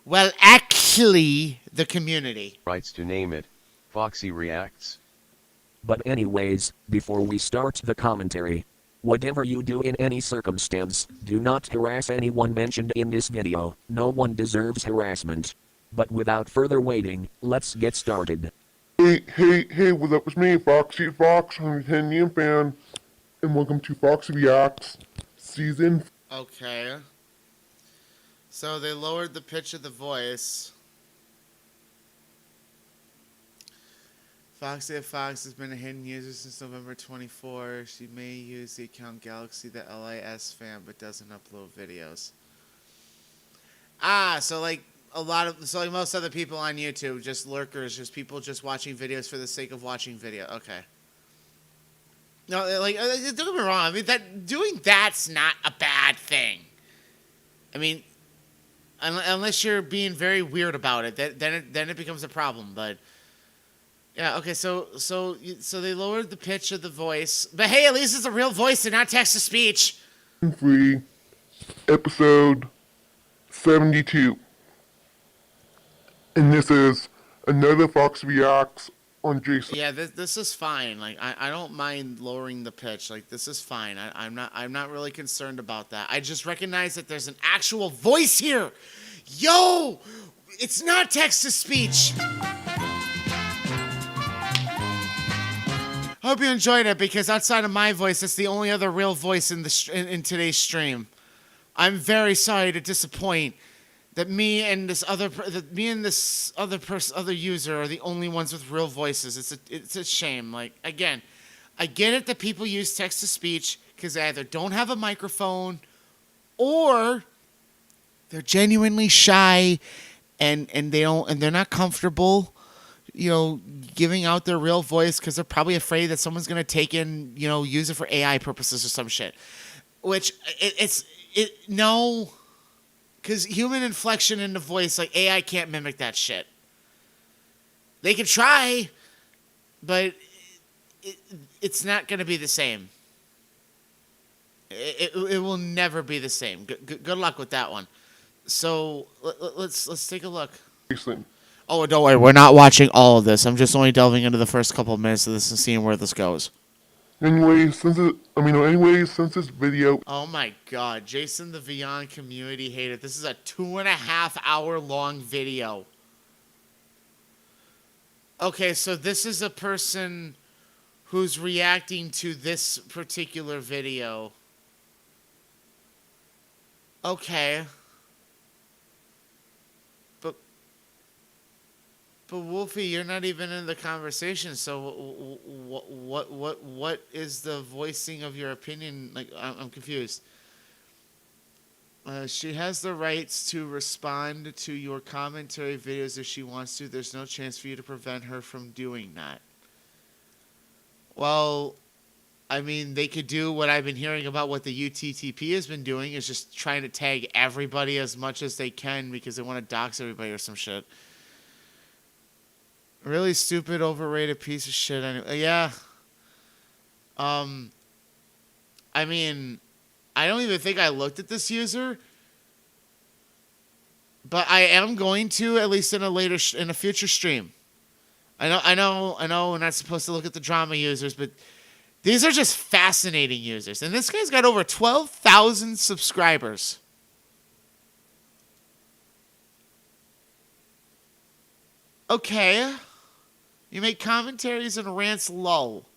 Well, actually, the community rights to name it Foxy Reacts. But anyways, before we start the commentary, whatever you do in any circumstance, do not harass anyone mentioned in this video. No one deserves harassment. But without further waiting, let's get started. Hey, what's up? It's me, Foxy Fox, I'm a 10-year fan, and welcome to Foxy Reacts Season. Okay. So they lowered the pitch of the voice. Foxy Fox has been a hidden user since November 24. She may use the account Galaxy the LIS fan, but doesn't upload videos. So like like most other people on YouTube, just lurkers, just people just watching videos for the sake of watching video. Okay. No, like, don't get me wrong. I mean, doing that's not a bad thing. I mean, unless you're being very weird about it, then it becomes a problem. But yeah, okay. So they lowered the pitch of the voice, but hey, at least it's a real voice and not text to speech. 3, Episode 72. And this is another Fox Reacts on Jason. Yeah, this is fine. Like, I don't mind lowering the pitch. Like, this is fine. I'm not really concerned about that. I just recognize that there's an actual voice here. Yo, it's not text to speech. Hope you enjoyed it, because outside of my voice, that's the only other real voice in today's stream. I'm very sorry to disappoint. That me and this other user are the only ones with real voices. It's a shame. Like, again, I get it that people use text to speech because they either don't have a microphone or they're genuinely shy and they're not comfortable, giving out their real voice because they're probably afraid that someone's gonna take in, use it for AI purposes or some shit. Which no. Because human inflection in the voice, like, AI can't mimic that shit. They can try, but it's not going to be the same. It will never be the same. Good luck with that one. So let's take a look. Oh, don't worry, we're not watching all of this. I'm just only delving into the first couple of minutes of this and seeing where this goes. Anyways, since this video... Oh my god, Jason the Beyond community hater. This is a 2.5 hour long video. Okay, so this is a person who's reacting to this particular video. Okay. But Wolfie, you're not even in the conversation. So what is the voicing of your opinion? Like, I'm confused. She has the rights to respond to your commentary videos if she wants to. There's no chance for you to prevent her from doing that. Well, I mean, they could do what I've been hearing about what the UTTP has been doing, is just trying to tag everybody as much as they can because they want to dox everybody or some shit. Really stupid, overrated piece of shit. Anyway, yeah. I mean, I don't even think I looked at this user, but I am going to, at least in a future stream. I know. We're not supposed to look at the drama users, but these are just fascinating users. And this guy's got over 12,000 subscribers. Okay. You make commentaries and rants, lol.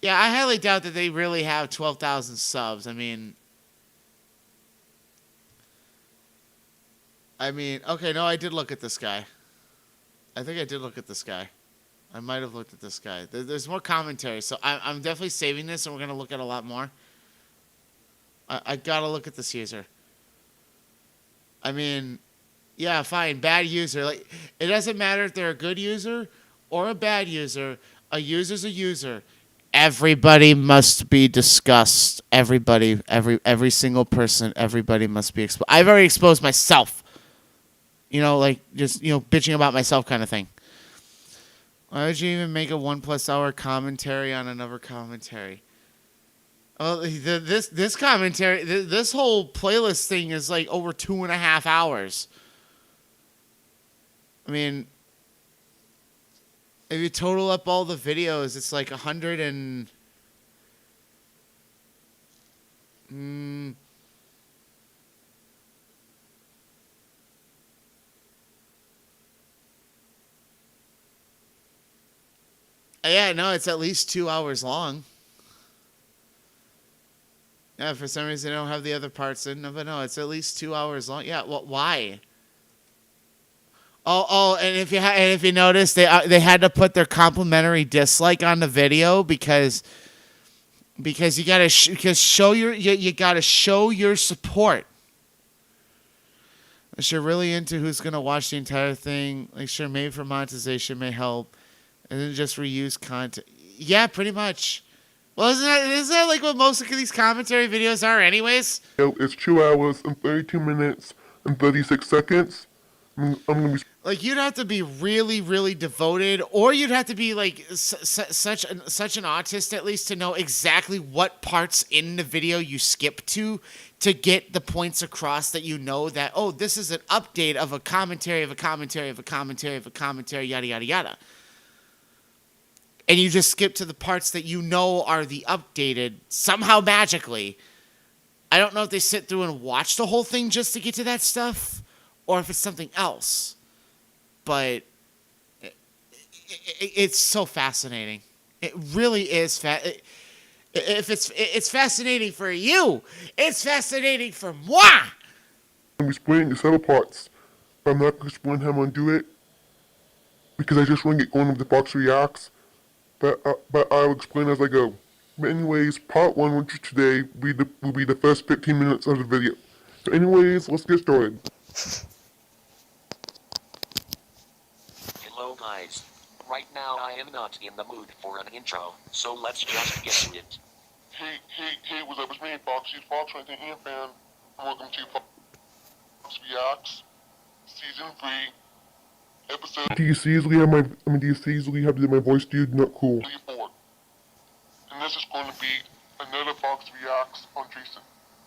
Yeah, I highly doubt that they really have 12,000 subs. I mean, okay, no, I did look at this guy. I think I did look at this guy. I might have looked at this guy. There's more commentary, so I'm definitely saving this, and we're going to look at a lot more. I got to look at this user. I mean, yeah, fine, bad user. Like, it doesn't matter if they're a good user or a bad user. A user's a user. Everybody must be discussed. Everybody, every single person, everybody must be exposed. I've already exposed myself. You know, like, just, bitching about myself kind of thing. Why would you even make a 1+ hour commentary on another commentary? Well, this commentary, this whole playlist thing is like over 2.5 hours. I mean, if you total up all the videos, it's like 100 and... Yeah, no, it's at least 2 hours long. Yeah, for some reason they don't have the other parts in. But no, it's at least 2 hours long. Yeah, well, why? Oh, and if you notice, they had to put their complimentary dislike on the video because you gotta show your support. Unless you're really into who's gonna watch the entire thing, like, sure, maybe for monetization may help, and then just reuse content. Yeah, pretty much. Well, isn't that like what most of these commentary videos are, anyways? It's 2 hours and 32 minutes and 36 seconds. I'm gonna be... Like, you'd have to be really, really devoted, or you'd have to be like such an autist at least to know exactly what parts in the video you skip to get the points across that you know that, oh, this is an update of a commentary of a commentary of a commentary of a commentary, yada, yada, yada. And you just skip to the parts that you know are the updated, somehow magically. I don't know if they sit through and watch the whole thing just to get to that stuff, or if it's something else. But it's so fascinating. It really is. If it's fascinating for you, it's fascinating for moi. I'm explaining the several parts, but I'm not going to explain how I'm going to do it because I just want to get going with the Fox Reacts. But I'll explain as I go. But anyways, part 1, which is today, will be the first 15 minutes of the video. So anyways, let's get started. Hello guys. Right now I am not in the mood for an intro, so let's just get to it. Hey, what's up? It's me, Foxy Fox, right there, and fan. And welcome to Fox Reacts, Season 3, Episode... Do you see easily have my voice, dude? Not cool. 4. And this is going to be another Fox Reacts on Jason.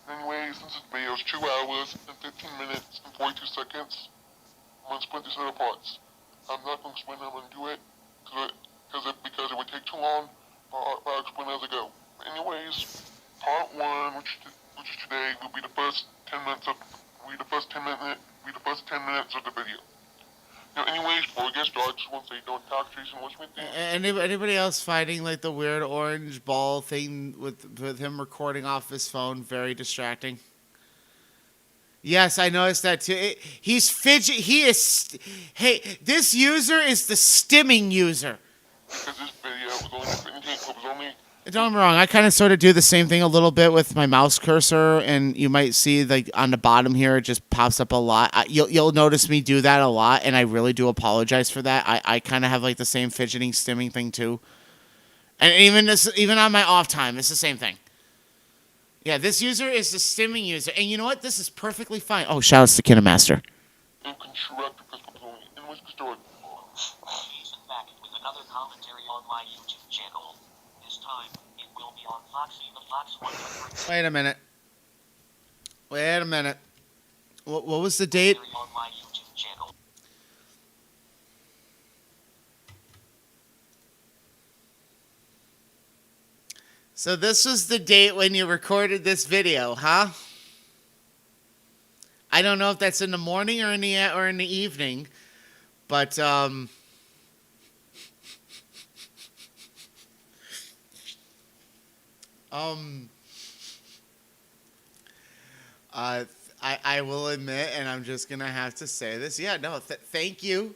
Anyways, since this video is 2 hours and 15 minutes and 42 seconds, I'm going to split this into parts. I'm not going to explain how I'm going to do it, because it would take too long, but I'll explain as I go. Anyways, part 1, which is today, will be the first 10 minutes of the video. Now, anyways, before we get started, just want to say don't talk, Jason. What's my thing? Anybody else finding like the weird orange ball thing with him recording off his phone very distracting? Yes, I noticed that too. He's fidget. He is. Hey, this user is the stimming user. Because this video was only 15, it was only... Don't get me wrong. I kind of sort of do the same thing a little bit with my mouse cursor, and you might see like on the bottom here, it just pops up a lot. You'll notice me do that a lot, and I really do apologize for that. I kind of have like the same fidgeting, stimming thing too, and even on my off time, it's the same thing. Yeah, this user is the stimming user, and you know what? This is perfectly fine. Oh, shout outs to Kinemaster. Back with another commentary on my YouTube channel. This time, it will be on Foxy the Fox 100. Wait a minute. What was the date? On my YouTube channel. So this was the date when you recorded this video, huh? I don't know if that's in the morning or in the evening, but I will admit, and I'm just gonna have to say this. Yeah, no, thank you.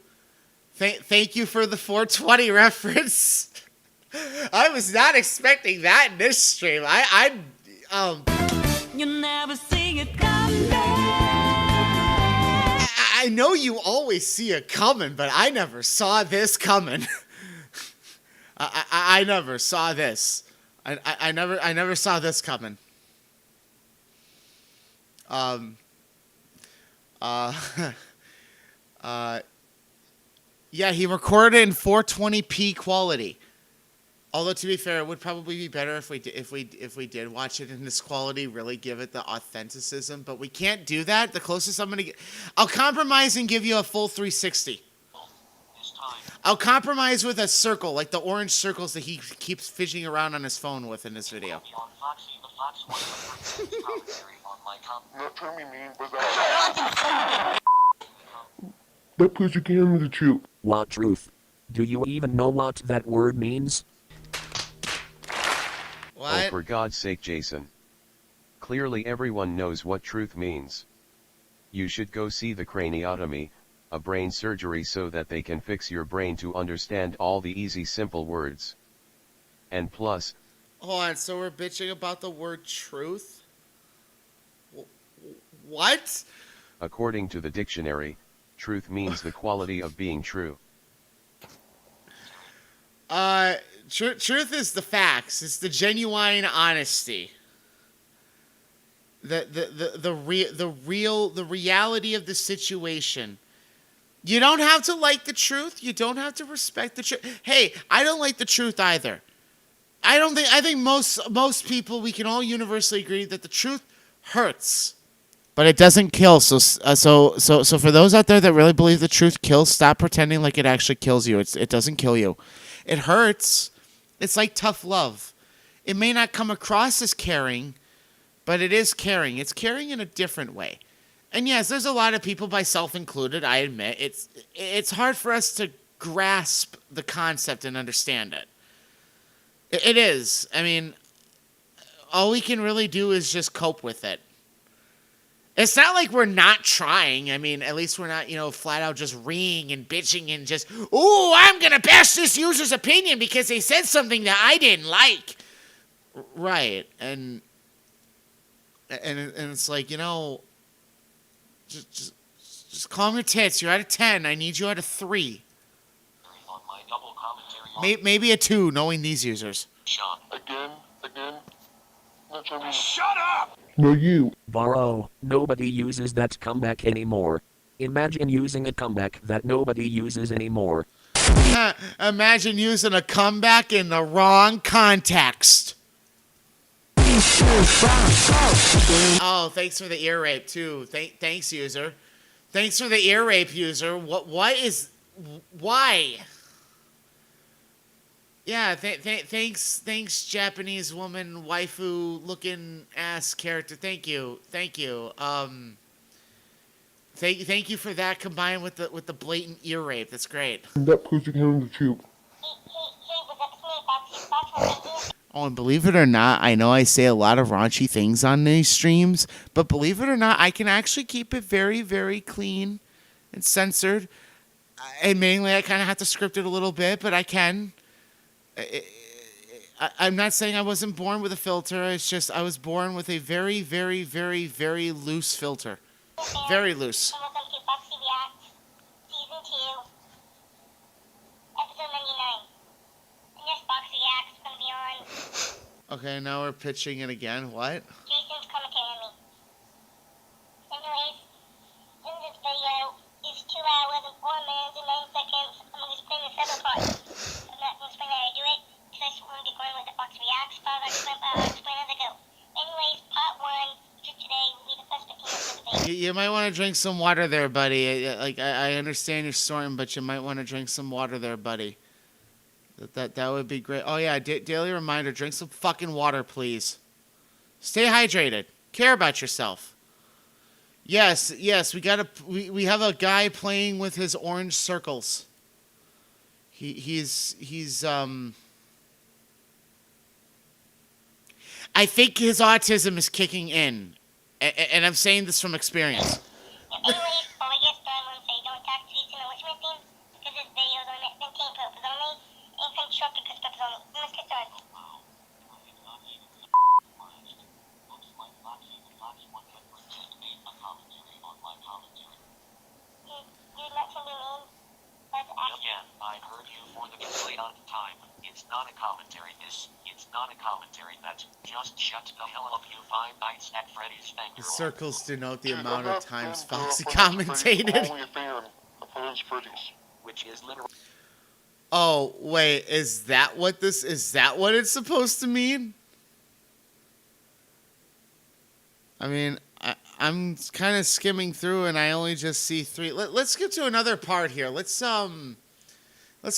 Thank you for the 420 reference. I was not expecting that in this stream. You never see it coming. I know you always see it coming, but I never saw this coming. I never saw this. I never saw this coming. Yeah, he recorded it in 420p quality. Although to be fair, it would probably be better if we did watch it in this quality, really give it the authenticism. But we can't do that. The closest I'm gonna get, I'll compromise and give you a full 360. I'll compromise with a circle, like the orange circles that he keeps fidgeting around on his phone with in this video. That pussy can't handle the truth. What truth? Do you even know what that word means? What? Oh, for God's sake, Jason. Clearly everyone knows what truth means. You should go see the craniotomy, a brain surgery so that they can fix your brain to understand all the easy simple words. And plus... Hold on, so we're bitching about the word truth? What? According to the dictionary, truth means the quality of being true. Truth is the facts. It's the genuine honesty. The reality of the situation. You don't have to like the truth. You don't have to respect the truth. Hey, I don't like the truth either. I think most people, we can all universally agree that the truth hurts, but it doesn't kill. So for those out there that really believe the truth kills, stop pretending like it actually kills you. It doesn't kill you. It hurts. It's like tough love. It may not come across as caring, but it is caring. It's caring in a different way. And yes, there's a lot of people, myself included, I admit, it's hard for us to grasp the concept and understand it. It is. I mean, all we can really do is just cope with it. It's not like we're not trying. I mean, at least we're not, flat out just reeing and bitching and just, ooh, I'm going to bash this user's opinion because they said something that I didn't like. Right. And it's like, just calm your tits. You're at a 10. I need you at a 3. Maybe a 2, knowing these users. Again. Shut up! No, you. Borrow, nobody uses that comeback anymore. Imagine using a comeback that nobody uses anymore. Imagine using a comeback in the wrong context. Oh, thanks for the ear rape, too. Thanks, user. Thanks for the ear rape, user. Why? Yeah, thanks, Japanese woman, waifu-looking ass character. Thank you. Thank you for that combined with the blatant ear rape. That's great. That pussy can't handle the truth. Oh, and believe it or not, I know I say a lot of raunchy things on these streams, but believe it or not, I can actually keep it very, very clean and censored. And mainly, I kind of have to script it a little bit, but I can. I'm not saying I wasn't born with a filter. It's just I was born with a very, very, very, very loose filter. Very loose. Welcome to Foxy Reacts, Season 2, Episode 99. And yes, Foxy Reacts going to be on. Okay, now we're pitching it again. What? Jason's commentary on me. Anyways, this video is 2 hours and 4 minutes and 9 seconds. I'm going to explain the several parts. I'm not going to explain how I do it, because I just want to get going with the Fox Reacts. But I'll explain as I go. Anyways, part 1 for today will be the first 15 minutes of the video. You might want to drink some water there, buddy. I understand you're snorting, but you might want to drink some water there, buddy. That would be great. Oh yeah, daily reminder: drink some fucking water, please. Stay hydrated. Care about yourself. Yes. We have a guy playing with his orange circles. He's I think his autism is kicking in, and I'm saying this from experience. Anyways, before we get started, I want to say don't talk to Jason or Witchman theme, because this video is only meant for purpose only, and constructive purpose only. Let's get started. You're not to be mean. That's actually... Again, I heard you for the millionth time. It's not a commentary this. It's not a commentary that. Just shut the hell up, you 5 Nights at Freddy's The fangirl. circles denote the amount of times Foxy commentated. Only a fan of Freddy's Freddy's. Which is literally... Oh, wait, is that what it's supposed to mean? I mean, I'm kind of skimming through and I only just see 3. Let's get to another part here. Let's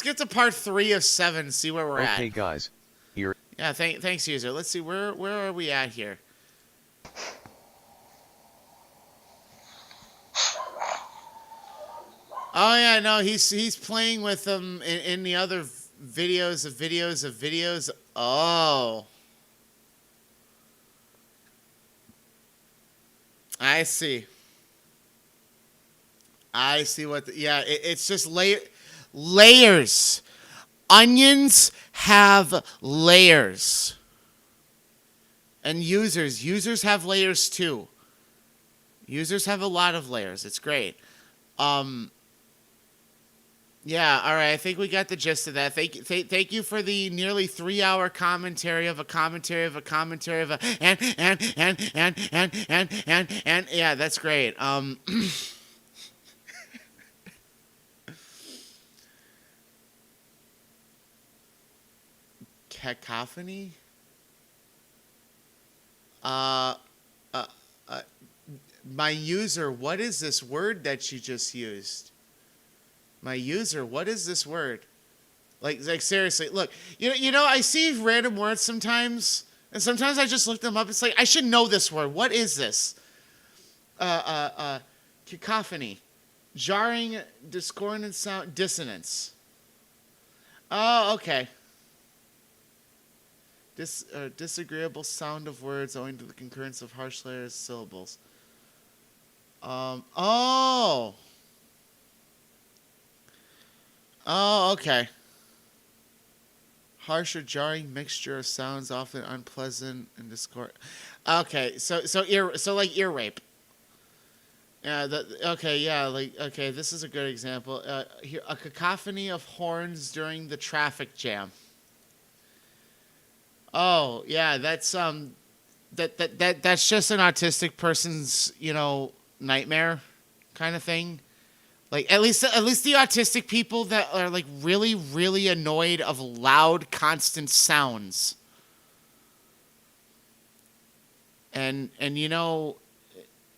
get to part 3 of 7, see where we're at. Okay, guys. Here. Yeah, thanks, user. Let's see, where are we at here? Oh yeah, no, he's playing with them in the other videos. Oh, I see what. It's just layers. Onions have layers, and users have layers too. Users have a lot of layers. It's great. Yeah, all right. I think we got the gist of that. Thank you for the nearly 3-hour commentary of a commentary of a commentary of a and yeah, that's great. Cacophony. My user, what is this word that you just used? My user, what is this word? Like seriously, look, you know, I see random words sometimes, and sometimes I just look them up. It's like, I should know this word. What is this? Cacophony. Jarring, discordant sound, dissonance. Oh, okay. Disagreeable sound of words owing to the concurrence of harsh layers of syllables. Oh, okay. Harsh or jarring mixture of sounds, often unpleasant and discord. Okay, so like ear rape. Yeah. Okay. This is a good example. Here, a cacophony of horns during the traffic jam. Oh yeah, that's that's just an autistic person's nightmare kind of thing. Like at least the autistic people that are like really, really annoyed of loud, constant sounds. And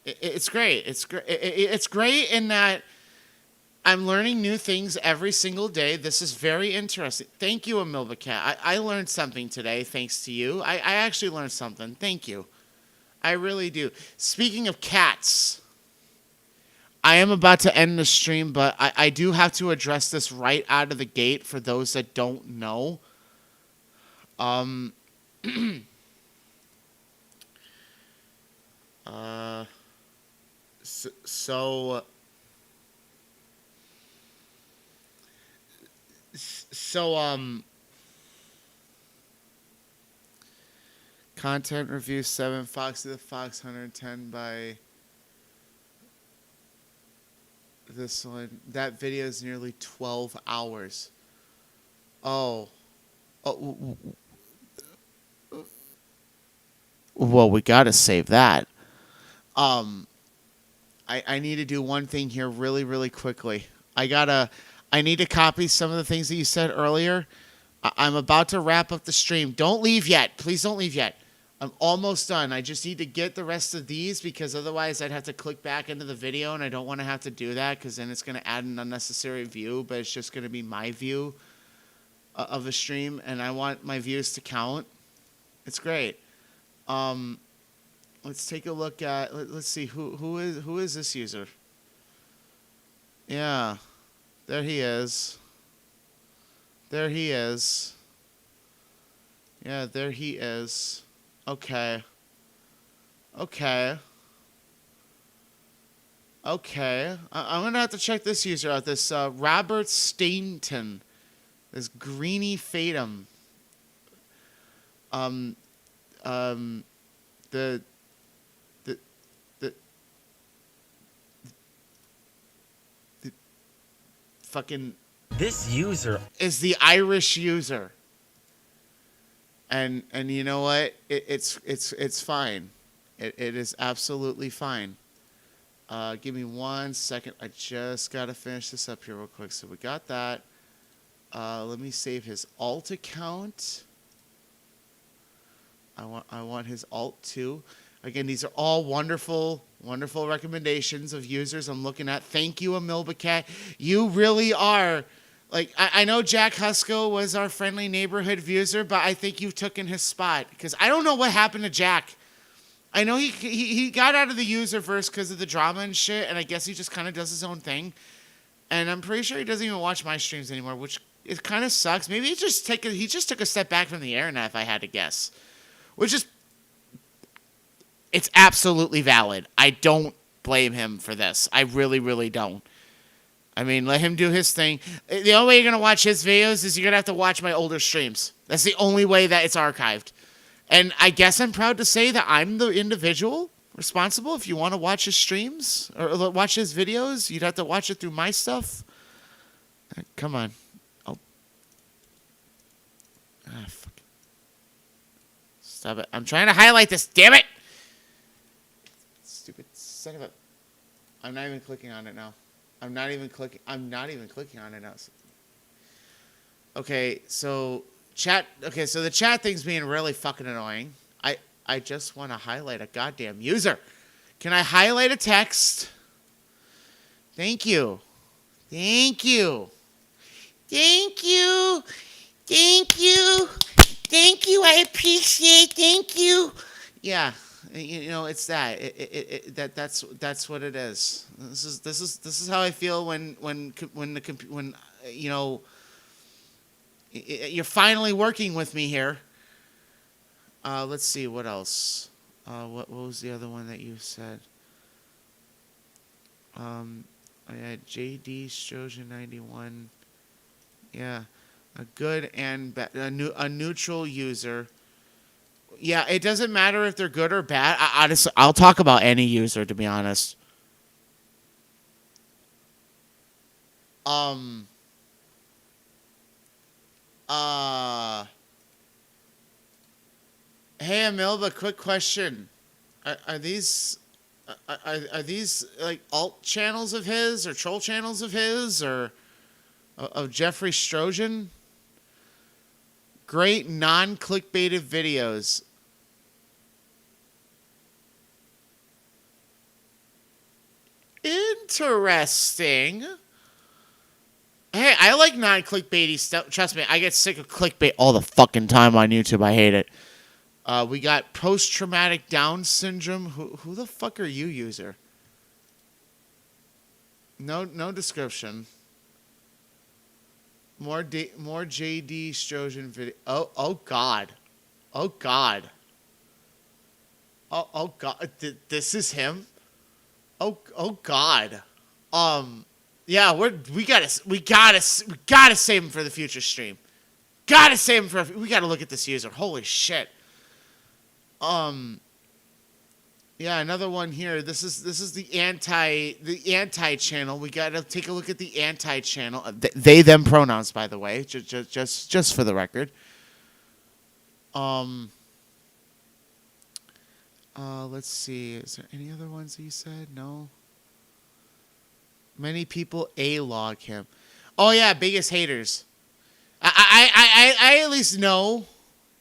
it's great. It's great in that I'm learning new things every single day. This is very interesting. Thank you, Amilba Cat. I learned something today thanks to you. I actually learned something. Thank you. I really do. Speaking of cats, I am about to end the stream, but I do have to address this right out of the gate for those that don't know. So content review 7 Foxy the Fox 110 by this one. That video is nearly 12 hours. Oh, well, we gotta save that. I need to do one thing here really, really quickly. I need to copy some of the things that you said earlier. I'm about to wrap up the stream. Don't leave yet. Please don't leave yet. I'm almost done. I just need to get the rest of these because otherwise I'd have to click back into the video, and I don't want to have to do that because then it's going to add an unnecessary view, but it's just going to be my view of a stream, and I want my views to count. It's great. Let's take a look at. Let's see who is this user. Yeah, there he is. There he is. Yeah, there he is. Okay. Okay. Okay. I'm gonna have to check this user out. This Robert Stainton. This Greeny Fatum. The fucking this user is the Irish user. And you know what? It's fine. It is absolutely fine. Give me 1 second. I just gotta finish this up here real quick. So we got that. Let me save his alt account. I want his alt too. Again, these are all wonderful recommendations of users I'm looking at. Thank you, Amilbacat. You really are. Like, I know Jack Husko was our friendly neighborhood user, but I think you've taken his spot. Because I don't know what happened to Jack. I know he got out of the userverse because of the drama and shit, and I guess he just kind of does his own thing. And I'm pretty sure he doesn't even watch my streams anymore, which it kind of sucks. Maybe he just took a step back from the internet, if I had to guess. Which is... It's absolutely valid. I don't blame him for this. I really, really don't. I mean, let him do his thing. The only way you're going to watch his videos is you're going to have to watch my older streams. That's the only way that it's archived. And I guess I'm proud to say that I'm the individual responsible. If you want to watch his streams or watch his videos, you'd have to watch it through my stuff. Come on. Fuck. Stop it. I'm trying to highlight this. Damn it. Stupid son of a... I'm not even clicking on it now. I'm not even clicking on it now. Okay, so chat. Okay, so the chat thing's being really fucking annoying. I just want to highlight a goddamn user. Can I highlight a text? Thank you. Thank you. Thank you. Thank you. Thank you. I appreciate. Thank you. Yeah. You know, it's that. That's what it is. This is how I feel when you know you're finally working with me here. Let's see what else. What was the other one that you said? I had JD Strojan 91. Yeah, a good and a neutral user. Yeah, it doesn't matter if they're good or bad. Honestly, I'll talk about any user, to be honest. Hey, Amilba, quick question. Are these like alt channels of his or troll channels of his or of Jeffrey Strojan? Great non-clickbaited videos. Interesting. Hey, I like non-clickbaity stuff. Trust me, I get sick of clickbait all the fucking time on YouTube. I hate it. We got post-traumatic Down syndrome. Who the fuck are you, user? No description. More JD Strojan video. Oh God. Oh God. Oh God. This is him. Oh God. Yeah, we gotta save him for the future stream. Gotta save him for. We gotta look at this user. Holy shit. Yeah, another one here. This is the anti channel. We gotta take a look at the anti channel. They them pronouns, by the way, just for the record. Let's see. Is there any other ones he said? No. Many people log him. Oh yeah, biggest haters. I at least know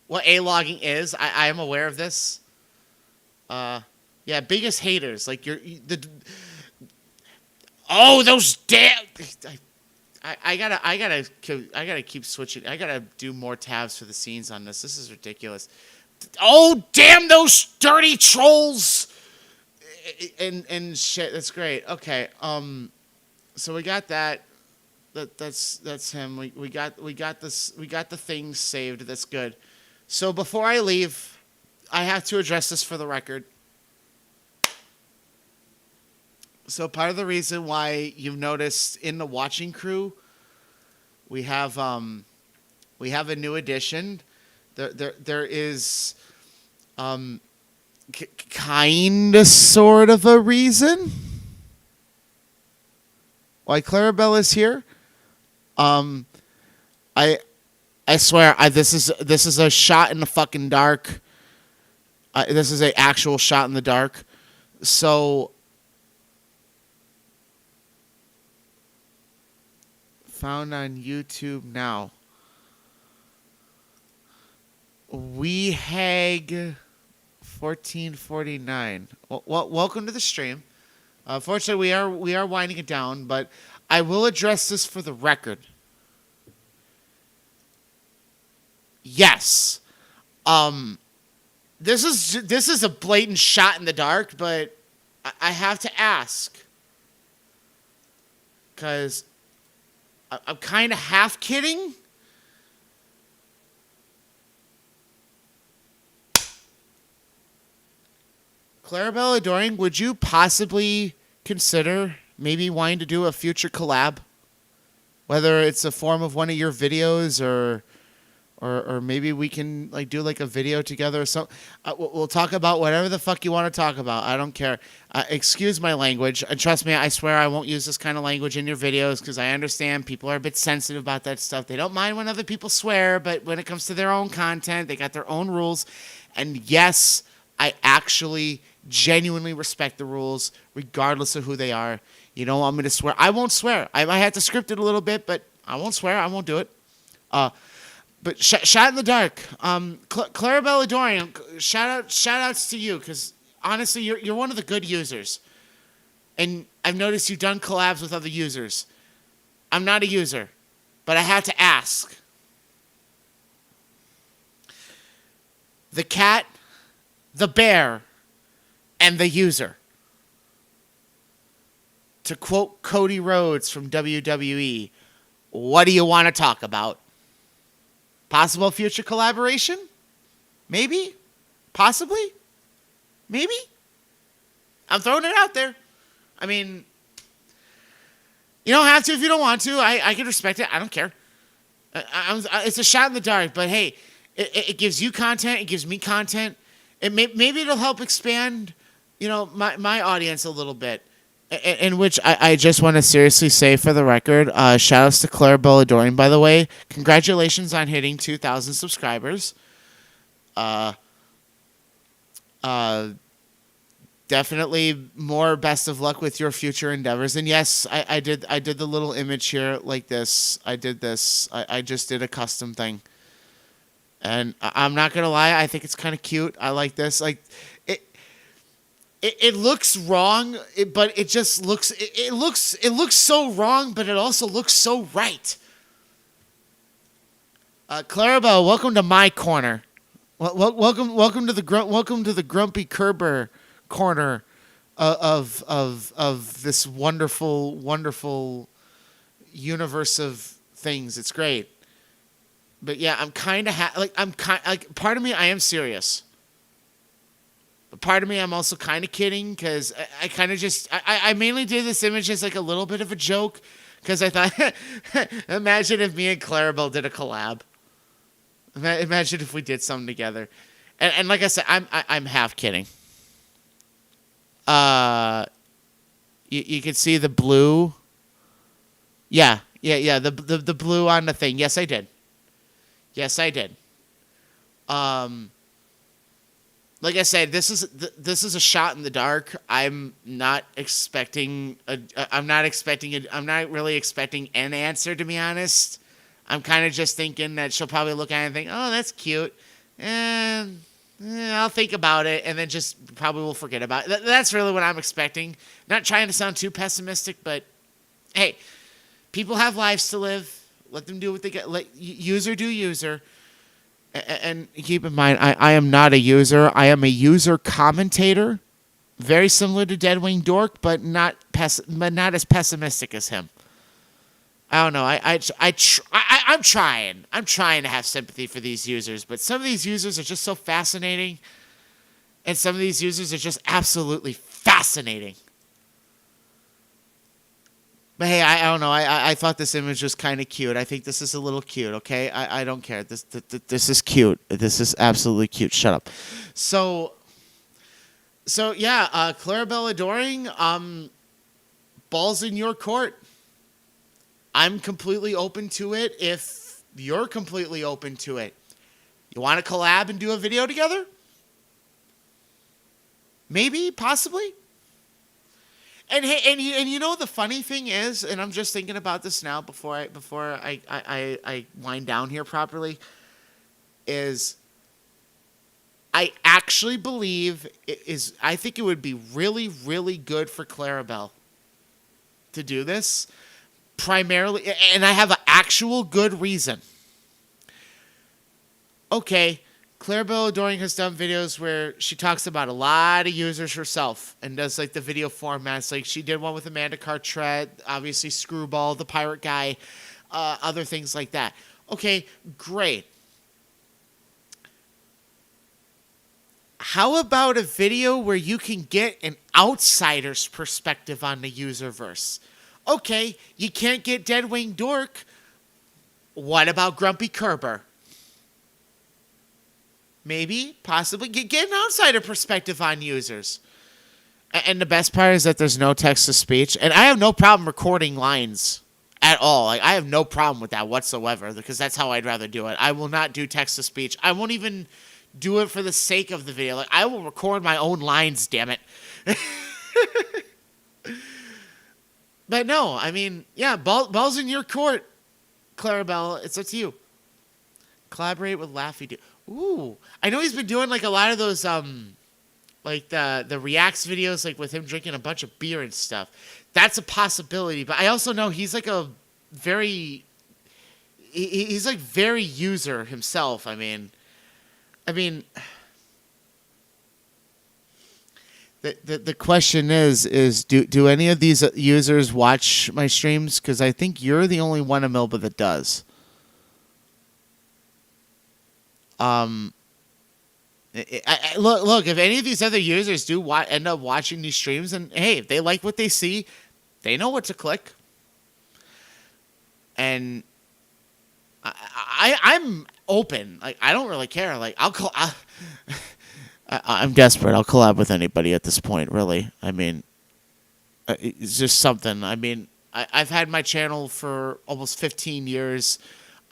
what logging is. I am aware of this. Yeah, biggest haters. Like those damn. I gotta keep switching. I gotta do more tabs for the scenes on this. This is ridiculous. Oh damn those dirty trolls. And shit. That's great. Okay. So we got that. That's him. We got this. We got the things saved. That's good. So before I leave, I have to address this for the record. So part of the reason why you've noticed in the watching crew, we have a new addition. There is kind of sort of a reason why Clarabelle is here. I swear, this is a shot in the fucking dark. This is an actual shot in the dark. So, found on YouTube now. WeHag 1449. Well, welcome to the stream. Fortunately, we are winding it down, but I will address this for the record. Yes. This is a blatant shot in the dark, but I have to ask. Because I'm kind of half kidding. Clarabelle Adoring, would you possibly consider maybe wanting to do a future collab? Whether it's a form of one of your videos or maybe we can do a video together or something. We'll talk about whatever the fuck you want to talk about. I don't care. Excuse my language. And trust me, I swear I won't use this kind of language in your videos because I understand people are a bit sensitive about that stuff. They don't mind when other people swear, but when it comes to their own content, they got their own rules. And yes, I actually genuinely respect the rules regardless of who they are. You don't want me to swear. I won't swear. I might have to script it a little bit, but I won't swear. I won't do it. But shot in the dark. Clarabelle Adoring, shout outs to you because honestly, you're one of the good users, and I've noticed you've done collabs with other users. I'm not a user, but I have to ask. The cat, the bear, and the user. To quote Cody Rhodes from WWE, what do you want to talk about? Possible future collaboration? Maybe? Possibly? Maybe? I'm throwing it out there. I mean, you don't have to if you don't want to. I can respect it. I don't care. It's a shot in the dark, but hey, it gives you content. It gives me content. Maybe it'll help expand, my audience a little bit. In which I just want to seriously say for the record, shout outs to Clarabelle Adoring, by the way. Congratulations on hitting 2,000 subscribers. Definitely more best of luck with your future endeavors. And yes, I did the little image here like this. I did this. I just did a custom thing. And I'm not going to lie, I think it's kind of cute. I like this. It looks wrong, but it just looks. It looks so wrong, but it also looks so right. Clarabelle, welcome to my corner. Welcome to the GrumpyCurBur corner of this wonderful universe of things. It's great. But yeah, I'm kind of part of me I am serious. But part of me I'm also kind of kidding because I kind of just I mainly did this image as like a little bit of a joke because I thought imagine if me and Clarabelle did a collab. Imagine if we did something together. And like I said, I'm half kidding. You can see the blue. Yeah. The blue on the thing. Yes, I did. Like I said, this is a shot in the dark. I'm not really expecting an answer, to be honest. I'm kind of just thinking that she'll probably look at it and think, "Oh, that's cute," and I'll think about it, and then just probably will forget about it. That's really what I'm expecting. Not trying to sound too pessimistic, but hey, people have lives to live. Let them do what they get. Let user do user. And keep in mind, I am not a user. I am a user commentator, very similar to Deadwing Dork, but not as pessimistic as him. I don't know. I'm trying. I'm trying to have sympathy for these users, but some of these users are just so fascinating, and some of these users are just absolutely fascinating. But hey, I don't know. I thought this image was kind of cute. I think this is a little cute. Okay, I don't care. This is cute. This is absolutely cute. Shut up. So yeah, Clarabelle Adoring. Ball's in your court. I'm completely open to it if you're completely open to it. You want to collab and do a video together? Maybe, possibly. And hey, and you know the funny thing is, and I'm just thinking about this now before I wind down here properly, is I actually believe I think it would be really, really good for Clarabelle to do this. Primarily, and I have an actual good reason. Okay, Clarabelle Adoring has done videos where she talks about a lot of users herself and does like the video formats. Like she did one with Amanda Cartret, obviously Screwball, the pirate guy, other things like that. Okay, great. How about a video where you can get an outsider's perspective on the userverse? Okay, you can't get Deadwing Dork. What about GrumpyCurBur? Maybe, possibly, get an outsider perspective on users. And the best part is that there's no text-to-speech. And I have no problem recording lines at all. Like, I have no problem with that whatsoever because that's how I'd rather do it. I will not do text-to-speech. I won't even do it for the sake of the video. Like, I will record my own lines, damn it. But no, I mean, yeah, ball's in your court, Clarabelle. It's up to you. Collaborate with Laffy Dude. Ooh, I know he's been doing like a lot of those, like the reacts videos, like with him drinking a bunch of beer and stuff. That's a possibility. But I also know he's like he's like very user himself. I mean. The question is do any of these users watch my streams? Because I think you're the only one in Milba that does. Look, if any of these other users do end up watching these streams, and hey, if they like what they see, they know what to click. And I'm open. Like I don't really care. Like I'm desperate. I'll collab with anybody at this point, really. I mean, it's just something. I mean, I've had my channel for almost 15 years.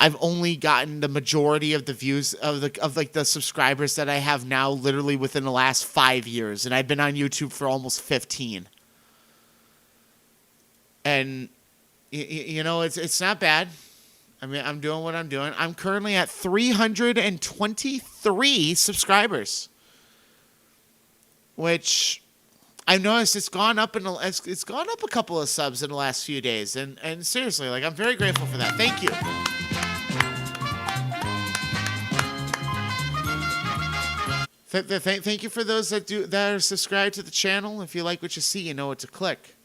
I've only gotten the majority of the views of the subscribers that I have now literally within the last 5 years, and I've been on YouTube for almost 15. And you know, it's not bad. I mean, I'm doing what I'm doing. I'm currently at 323 subscribers. Which I've noticed it's gone up it's gone up a couple of subs in the last few days, and seriously, like I'm very grateful for that. Thank you. Thank you for those that are subscribed to the channel. If you like what you see, you know what to click.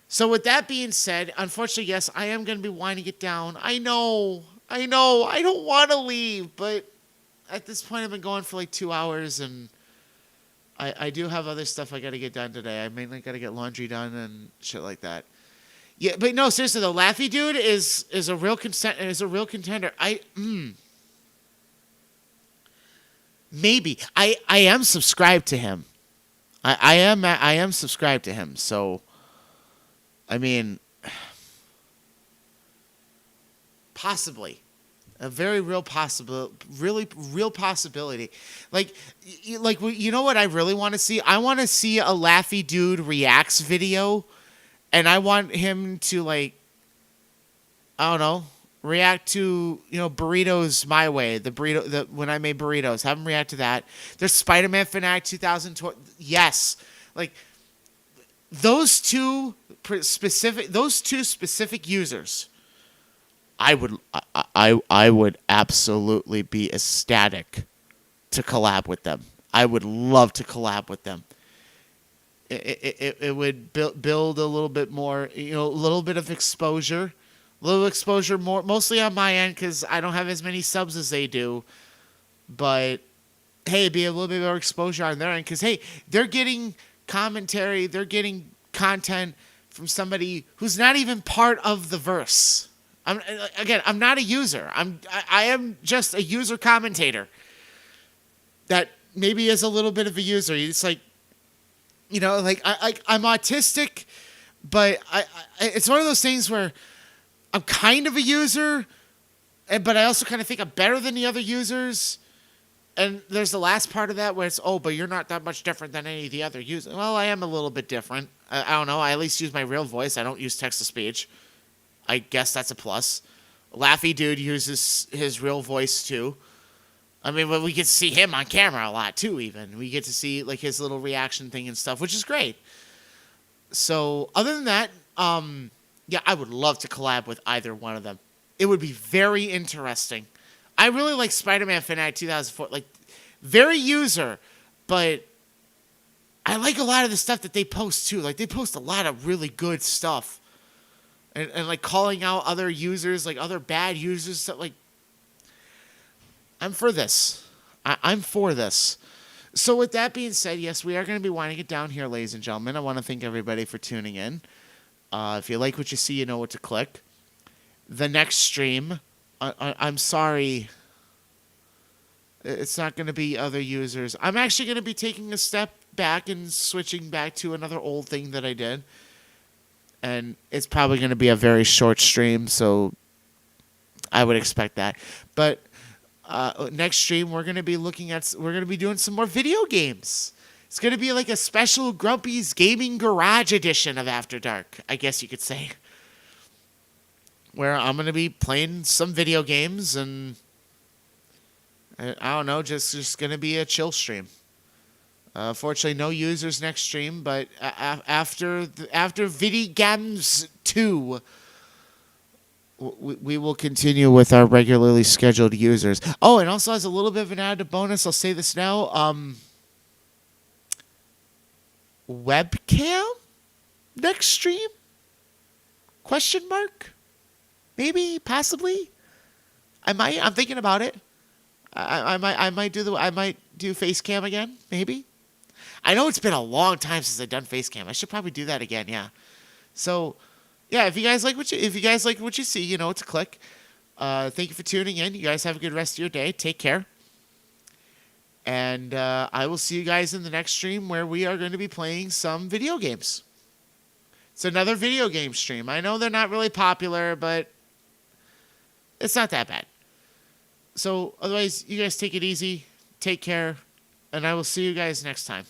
So with that being said, unfortunately, yes, I am going to be winding it down. I know I know. I don't want to leave, but at this point, I've been going for like 2 hours, and I do have other stuff I got to get done today. I mainly got to get laundry done and shit like that. Yeah, but no, seriously, the Laffy Dude is a real contender. Maybe I am subscribed to him. I am subscribed to him. So, I mean, possibly. A very real real possibility. Like, you know what I really want to see? I want to see a Laffy Dude reacts video, and I want him to, like, I don't know, react to, burritos my way. When I made burritos, have him react to that. There's Spider-Man Fanatic 2020. Yes, like those two specific users. I would absolutely be ecstatic to collab with them. I would love to collab with them. It would build a little bit more, a little bit of exposure. A little exposure more, mostly on my end because I don't have as many subs as they do. But, hey, it'd be a little bit more exposure on their end because, hey, they're getting commentary, they're getting content from somebody who's not even part of the verse. I'm not a user. I am just a user commentator that maybe is a little bit of a user. It's like, I'm autistic, but it's one of those things where I'm kind of a user, but I also kind of think I'm better than the other users. And there's the last part of that where it's, but you're not that much different than any of the other users. Well, I am a little bit different. I don't know. I at least use my real voice. I don't use text-to-speech. I guess that's a plus. Laffy Dude uses his real voice too. I mean, we get to see him on camera a lot too. Even we get to see like his little reaction thing and stuff, which is great. So other than that, yeah, I would love to collab with either one of them. It would be very interesting. I really like Spider-Man Fanatic 2004, like very user, but I like a lot of the stuff that they post too. Like they post a lot of really good stuff. And like calling out other users, like other bad users. So, like, I'm for this. I'm for this. So with that being said, yes, we are going to be winding it down here, ladies and gentlemen. I want to thank everybody for tuning in. If you like what you see, you know what to click. The next stream, I'm sorry, it's not going to be other users. I'm actually going to be taking a step back and switching back to another old thing that I did. And it's probably going to be a very short stream, so I would expect that. But next stream, we're going to be doing some more video games. It's going to be like a special Grumpy's Gaming Garage edition of After Dark, I guess you could say. Where I'm going to be playing some video games, and I don't know, just going to be a chill stream. Fortunately, no users next stream, but after Vidigams 2, we will continue with our regularly scheduled users. Oh, and also as a little bit of an added bonus, I'll say this now. Webcam next stream? Question mark? Maybe, possibly. I'm thinking about it. I might do face cam again, maybe. I know it's been a long time since I've done face cam. I should probably do that again, yeah. So, yeah, if you guys like what you see, you know what to click. Thank you for tuning in. You guys have a good rest of your day. Take care. And I will see you guys in the next stream where we are going to be playing some video games. It's another video game stream. I know they're not really popular, but it's not that bad. So, otherwise, you guys take it easy. Take care. And I will see you guys next time.